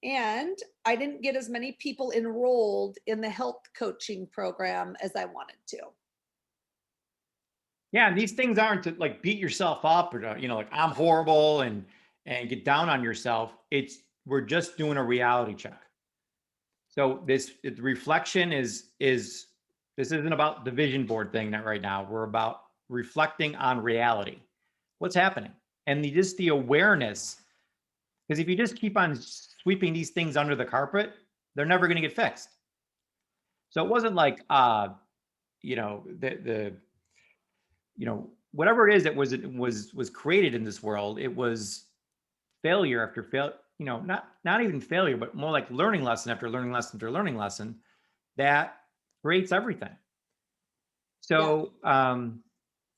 And I didn't get as many people enrolled in the health coaching program as I wanted to. Yeah, and these things aren't to like beat yourself up or to, like I'm horrible and get down on yourself. We're just doing a reality check. So the reflection is this isn't about the vision board thing that right now. We're about reflecting on reality. What's happening? And just the awareness, because if you just keep on sweeping these things under the carpet, they're never going to get fixed. So it wasn't like whatever it is that was created in this world, it was failure after failure, not even failure, but more like learning lesson after learning lesson after learning lesson that creates everything. So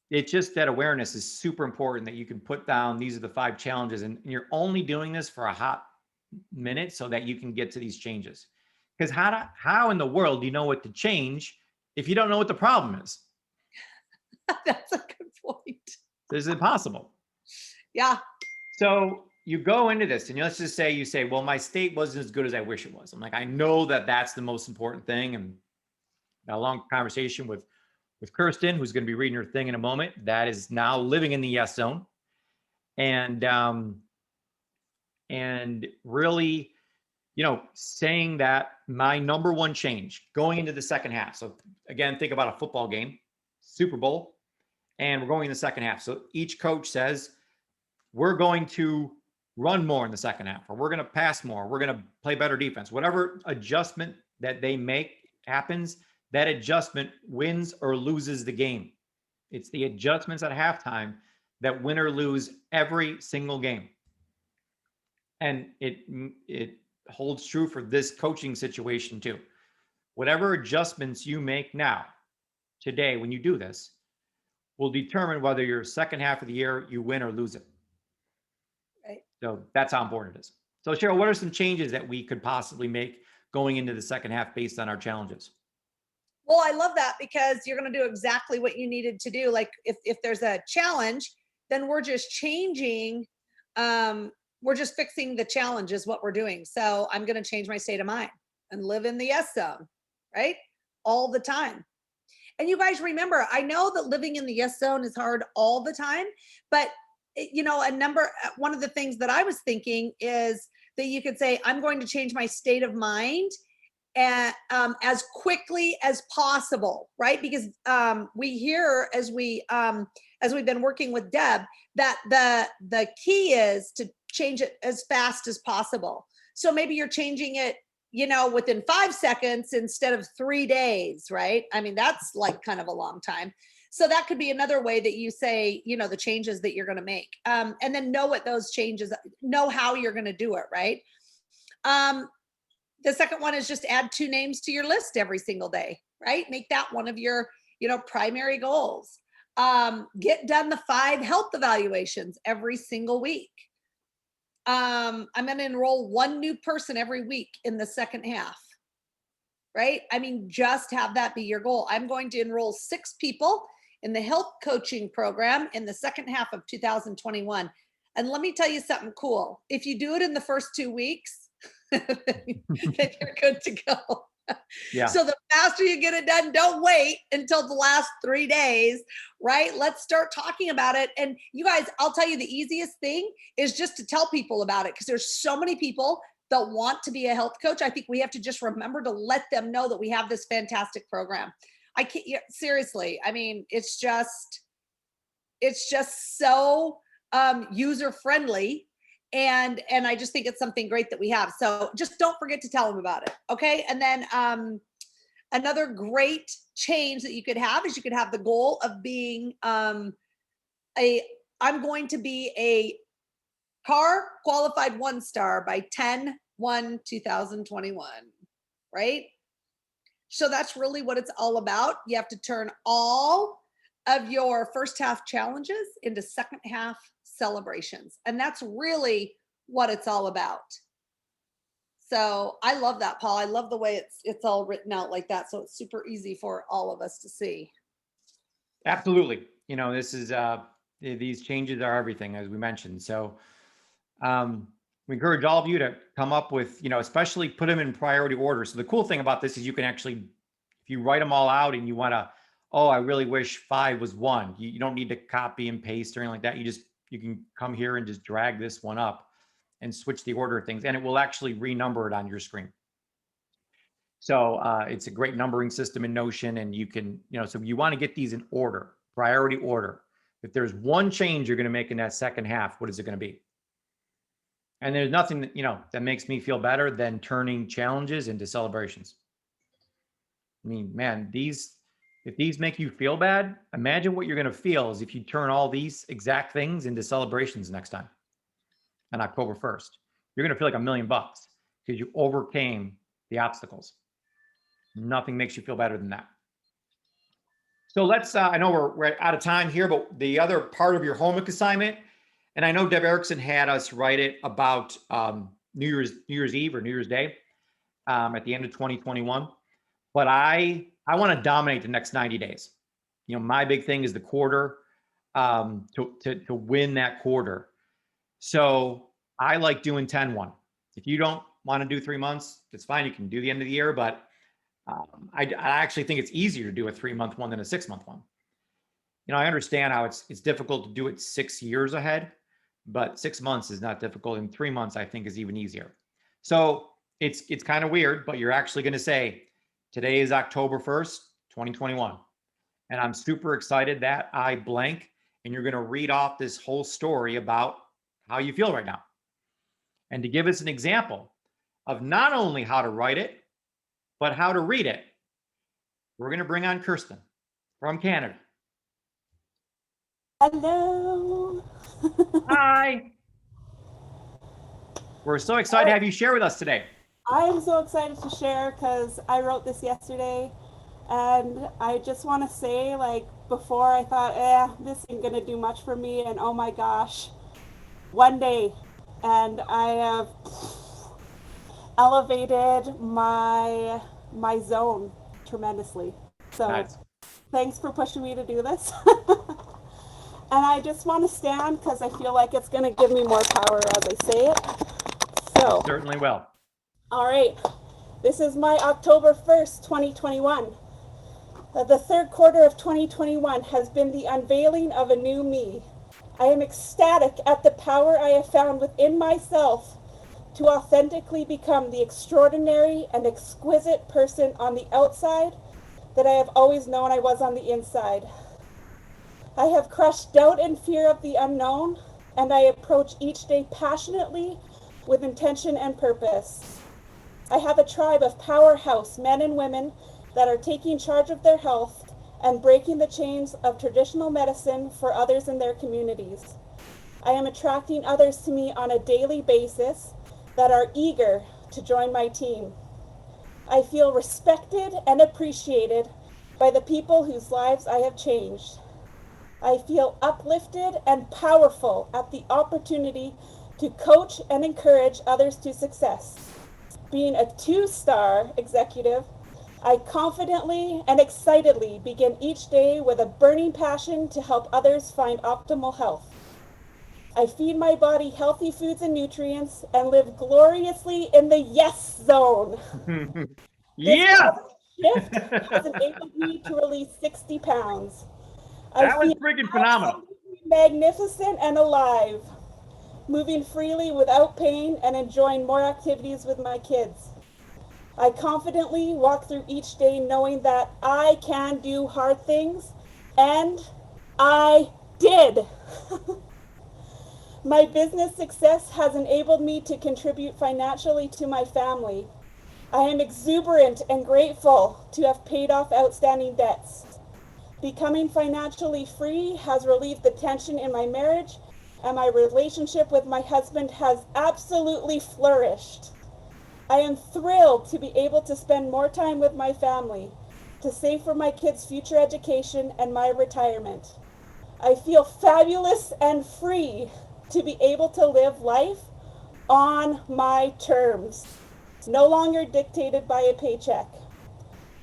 it's just that awareness is super important, that you can put down, these are the 5 challenges, and you're only doing this for a hot minute so that you can get to these changes. Because how in the world do you know what to change if you don't know what the problem is? That's a good point. This is impossible. Yeah. So you go into this and let's just say you say, well, my state wasn't as good as I wish it was. I'm like, I know that that's the most important thing. And a long conversation with Kirsten, who's going to be reading her thing in a moment, that is now living in the yes zone. And really, saying that my number one change going into the second half. So again, think about a football game, Super Bowl, and we're going in the second half. So each coach says, we're going to run more in the second half, or we're going to pass more, we're going to play better defense. Whatever adjustment that they make happens, that adjustment wins or loses the game. It's the adjustments at halftime that win or lose every single game. And it holds true for this coaching situation too. Whatever adjustments you make now, today, when you do this, will determine whether your second half of the year you win or lose it. Right. So that's how important it is. So Cheryl, what are some changes that we could possibly make going into the second half based on our challenges? Well, I love that, because you're going to do exactly what you needed to do. Like if there's a challenge, then we're just changing. We're just fixing the challenge is what we're doing. So I'm going to change my state of mind and live in the yes zone, right? All the time. And you guys remember, I know that living in the yes zone is hard all the time, but one of the things that I was thinking is that you could say, I'm going to change my state of mind and as quickly as possible, right? Because we hear as we've been working with Deb, that the key is to change it as fast as possible. So maybe you're changing it, within 5 seconds instead of 3 days, right? I mean, that's like kind of a long time. So that could be another way that you say, the changes that you're going to make, and then know what those changes, know how you're going to do it, right? The second one is just add 2 names to your list every single day, right? Make that one of your, primary goals. Get done the 5 health evaluations every single week. I'm going to enroll 1 new person every week in the second half, right? I mean, just have that be your goal. I'm going to enroll 6 people in the health coaching program in the second half of 2021. And let me tell you something cool. If you do it in the first 2 weeks, then you're good to go. Yeah. So the faster you get it done, don't wait until the last 3 days, right? Let's start talking about it. And you guys, I'll tell you, the easiest thing is just to tell people about it, because there's so many people that want to be a health coach. I think we have to just remember to let them know that we have this fantastic program. I can't, seriously. I mean, it's just so user friendly. And I just think it's something great that we have. So just don't forget to tell them about it. Okay. And then another great change that you could have is you could have the goal of being I'm going to be a car qualified 1-star by 10/1/2021. Right. So that's really what it's all about. You have to turn all of your first half challenges into second half celebrations. And that's really what it's all about. So I love that, Paul. I love the way it's all written out like that. So it's super easy for all of us to see. Absolutely. This is these changes are everything, as we mentioned. So we encourage all of you to come up with, especially put them in priority order. So the cool thing about this is you can actually, if you write them all out and you want to, oh, I really wish 5 was 1. You don't need to copy and paste or anything like that. You can come here and just drag this one up and switch the order of things, and it will actually renumber it on your screen. So it's a great numbering system in Notion, and you can, so you want to get these in order, priority order. If there's one change you're going to make in that second half, what is it going to be? And there's nothing that, that makes me feel better than turning challenges into celebrations. I mean, man, if these make you feel bad, imagine what you're going to feel is if you turn all these exact things into celebrations next time on October 1st. You're going to feel like $1 million because you overcame the obstacles. Nothing makes you feel better than that. So let's, I know we're out of time here, but the other part of your homework assignment, and I know Deb Erickson had us write it about New Year's Eve or New Year's Day at the end of 2021. But I want to dominate the next 90 days. You know, my big thing is the quarter, to win that quarter. So I like doing 10-1. If you don't want to do 3 months, it's fine. You can do the end of the year, but I actually think it's easier to do a 3-month one than a 6-month one. You know, I understand how it's difficult to do it 6 years ahead, but 6 months is not difficult, and 3 months I think is even easier. So it's kind of weird, but you're actually going to say, today is October 1st, 2021. And I'm super excited that I blank, and you're going to read off this whole story about how you feel right now. And to give us an example of not only how to write it, but how to read it, we're going to bring on Kirsten from Canada. Hello. Hi. We're so excited to have you share with us today. I am so excited to share because I wrote this yesterday, and I just want to say, like, before I thought, this ain't gonna do much for me, and oh my gosh, one day, and I have elevated my zone tremendously. So Nice. thanks for pushing me to do this. And I just want to stand because I feel like it's going to give me more power as I say it. So Certainly will. all right, this is my October 1st, 2021. The third quarter of 2021 has been the unveiling of a new me. I am ecstatic at the power I have found within myself to authentically become the extraordinary and exquisite person on the outside that I have always known I was on the inside. I have crushed doubt and fear of the unknown, and I approach each day passionately with intention and purpose. I have a tribe of powerhouse men and women that are taking charge of their health and breaking the chains of traditional medicine for others in their communities. I am attracting others to me on a daily basis that are eager to join my team. I feel respected and appreciated by the people whose lives I have changed. I feel uplifted and powerful at the opportunity to coach and encourage others to success. Being a 2-star executive, I confidently and excitedly begin each day with a burning passion to help others find optimal health. I feed my body healthy foods and nutrients and live gloriously in the yes zone. Yeah. This shift has enabled me to release 60 pounds. That was freaking phenomenal. Magnificent and alive, moving freely without pain and enjoying more activities with my kids. I confidently walk through each day knowing that I can do hard things, and I did. My business success has enabled me to contribute financially to my family. I am exuberant and grateful to have paid off outstanding debts. Becoming financially free has relieved the tension in my marriage, and my relationship with my husband has absolutely flourished. I am thrilled to be able to spend more time with my family, to save for my kids' future education and my retirement. I feel fabulous and free to be able to live life on my terms, no longer dictated by a paycheck.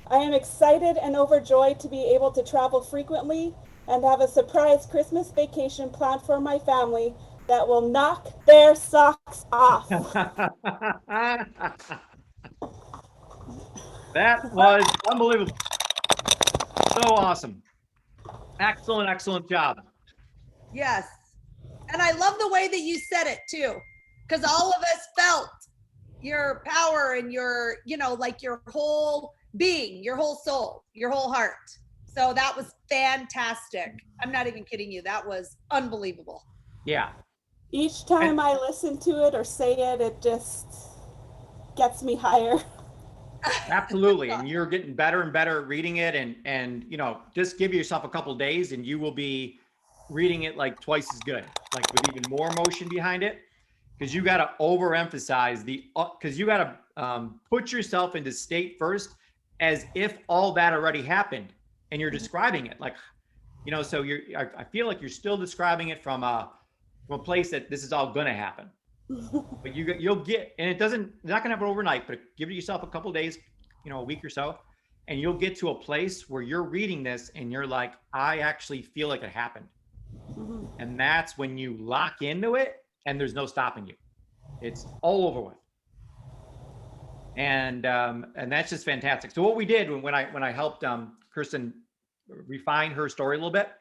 I am excited and overjoyed to be able to travel frequently and have a surprise Christmas vacation planned for my family that will knock their socks off. That was unbelievable. So awesome. Excellent, excellent job. Yes. And I love the way that you said it too, because all of us felt your power and your, like your whole being, your whole soul, your whole heart. So that was fantastic. I'm not even kidding you. That was unbelievable. Yeah. Each time I listen to it or say it, it just gets me higher. Absolutely. And you're getting better and better at reading it, and just give yourself a couple of days and you will be reading it like twice as good, like with even more emotion behind it, because you got to overemphasize because you got to put yourself into state first as if all that already happened. and you're describing it like, so I feel like you're still describing it from a place that this is all going to happen. But you'll get, and it's not going to happen overnight, but give yourself a couple of days, a week or so, and you'll get to a place where you're reading this and you're like, I actually feel like it happened. And that's when you lock into it and there's no stopping you. It's all over with. And that's just fantastic. So what we did when I helped Kirsten refine her story a little bit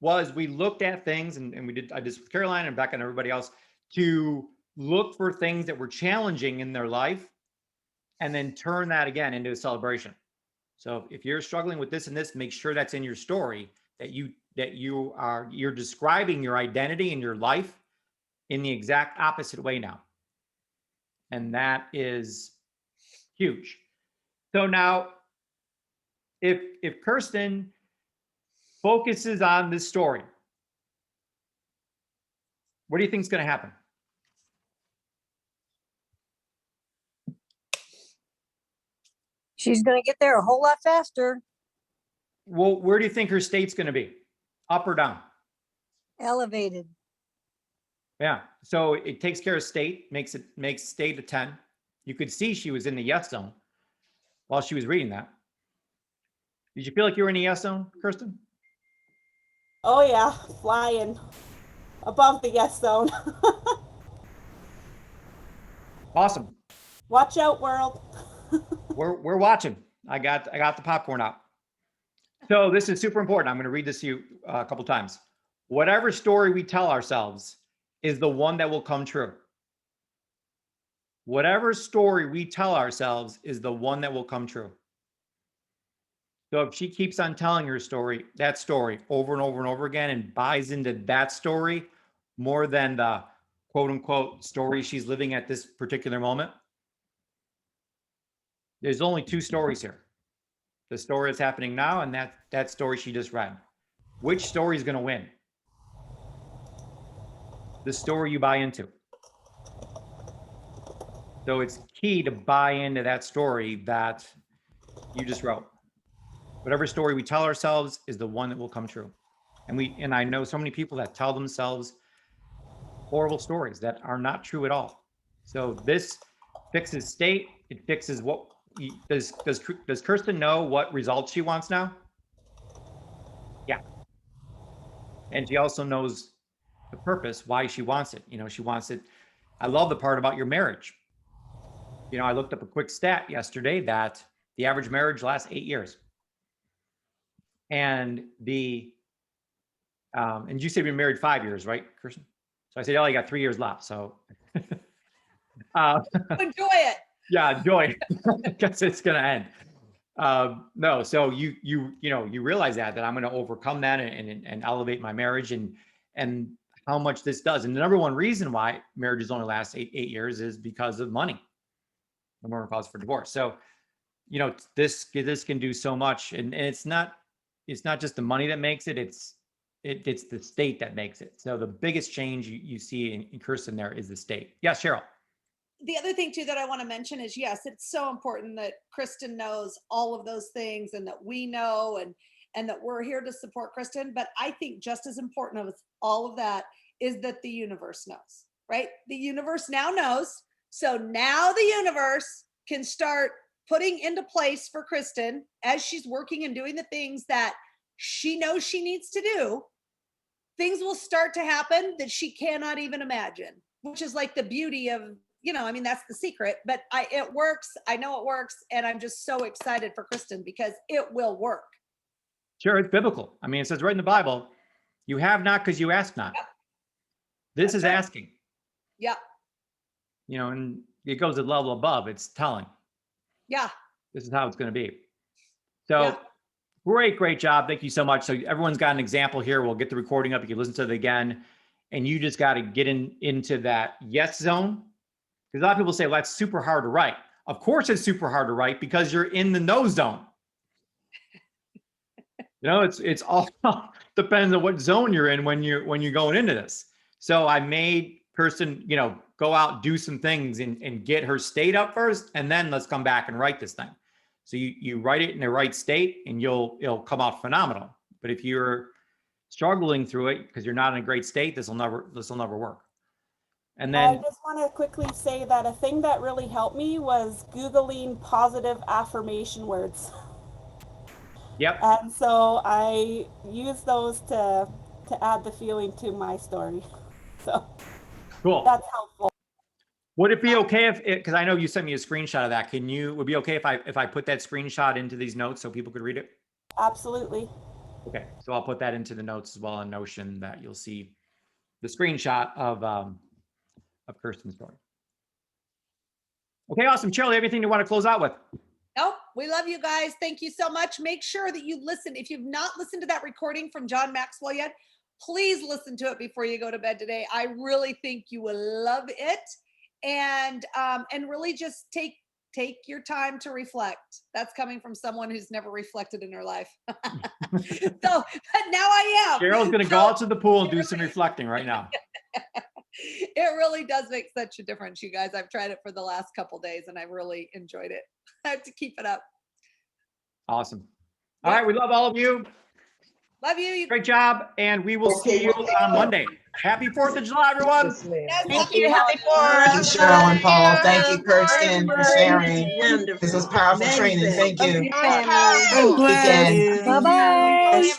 was we looked at things, and I did with Caroline and Becca and everybody else to look for things that were challenging in their life and then turn that again into a celebration. So if you're struggling with this and this, make sure that's in your story, that you're describing your identity and your life in the exact opposite way now. And that is huge. So now if Kirsten focuses on this story, what do you think is going to happen? She's going to get there a whole lot faster. Well, where do you think her state's going to be? Up or down? Elevated. Yeah. So it takes care of state, makes state a 10. You could see she was in the yes zone while she was reading that. Did you feel like you were in the yes zone, Kirsten? Oh yeah, flying above the yes zone. Awesome. Watch out, world. We're watching. I got the popcorn out. So this is super important. I'm going to read this to you a couple times. Whatever story we tell ourselves is the one that will come true. Whatever story we tell ourselves is the one that will come true. So if she keeps on telling her story, that story over and over and over again, and buys into that story more than the quote unquote story she's living at this particular moment, there's only two stories here. The story that's happening now and that story she just read. Which story is going to win? The story you buy into. So it's key to buy into that story that you just wrote. Whatever story we tell ourselves is the one that will come true. And I know so many people that tell themselves horrible stories that are not true at all. So this fixes state. It fixes what does Kirsten know what results she wants now? Yeah. And she also knows the purpose, why she wants it. She wants it. I love the part about your marriage. I looked up a quick stat yesterday that the average marriage lasts 8 years. And and you said you've been married 5 years, right, Kirsten? So I said, oh, you got 3 years left. So Enjoy it. Yeah, enjoy because it's going to end. No, so you realize that I'm going to overcome that and elevate my marriage and how much this does. And the number one reason why marriages only last eight years is because of money. Number one cause for divorce. So, this can do so much, and it's not just the money that makes it. It's the state that makes it. So the biggest change you see in Kirsten there is the state. Yes, Cheryl. The other thing too that I want to mention is, yes, it's so important that Kristen knows all of those things and that we know and that we're here to support Kristen. But I think just as important as all of that is that the universe knows, right? The universe now knows. So now the universe can start putting into place for Kristen as she's working and doing the things that she knows she needs to do. Things will start to happen that she cannot even imagine, which is like the beauty of, that's the secret, but it works. I know it works. And I'm just so excited for Kristen because it will work. Sure. It's biblical. It says right in the Bible, you have not because you ask not. Yep. This is asking. Yeah. And it goes a level above. It's telling. Yeah. This is how it's going to be. So great job. Thank you so much. So everyone's got an example here. We'll get the recording up. You can listen to it again. And you just got to get into that yes zone. Because a lot of people say, well, that's super hard to write. Of course it's super hard to write because you're in the no zone. It's all depends on what zone you're in when you're going into this. So I made Kirsten, go out, do some things and get her state up first, and then let's come back and write this thing. So you write it in the right state and it'll come out phenomenal. But if you're struggling through it because you're not in a great state, this will never work. And I then, just want to quickly say that a thing that really helped me was Googling positive affirmation words. yep, And so I use those to add the feeling to my story. So cool. that's helpful. Would it be okay if, because I know you sent me a screenshot of that. Would it be okay if I put that screenshot into these notes so people could read it? Absolutely. Okay, so I'll put that into the notes as well on Notion, that you'll see the screenshot of Kirsten's story. Okay, awesome. Cheryl, anything you want to close out with? Nope. We love you guys. Thank you so much. Make sure that you listen. If you've not listened to that recording from John Maxwell yet, please listen to it before you go to bed today. I really think you will love it. And really just take your time to reflect. That's coming from someone who's never reflected in her life. So, but now I am. Cheryl's going to go out to the pool and do some reflecting right now. It really does make such a difference, you guys. I've tried it for the last couple days and I really enjoyed it. I have to keep it up. Awesome. All right, we love all of you. Love you. Great job, and we will see you on Monday. Happy 4th of July, everyone. Yes, Thank you. Happy Thank you, 4th. Cheryl and Paul. Thank you, Kirsten, for sharing. Wonderful. This was powerful training. Thank you. Powerful. Weekend. Bye-bye.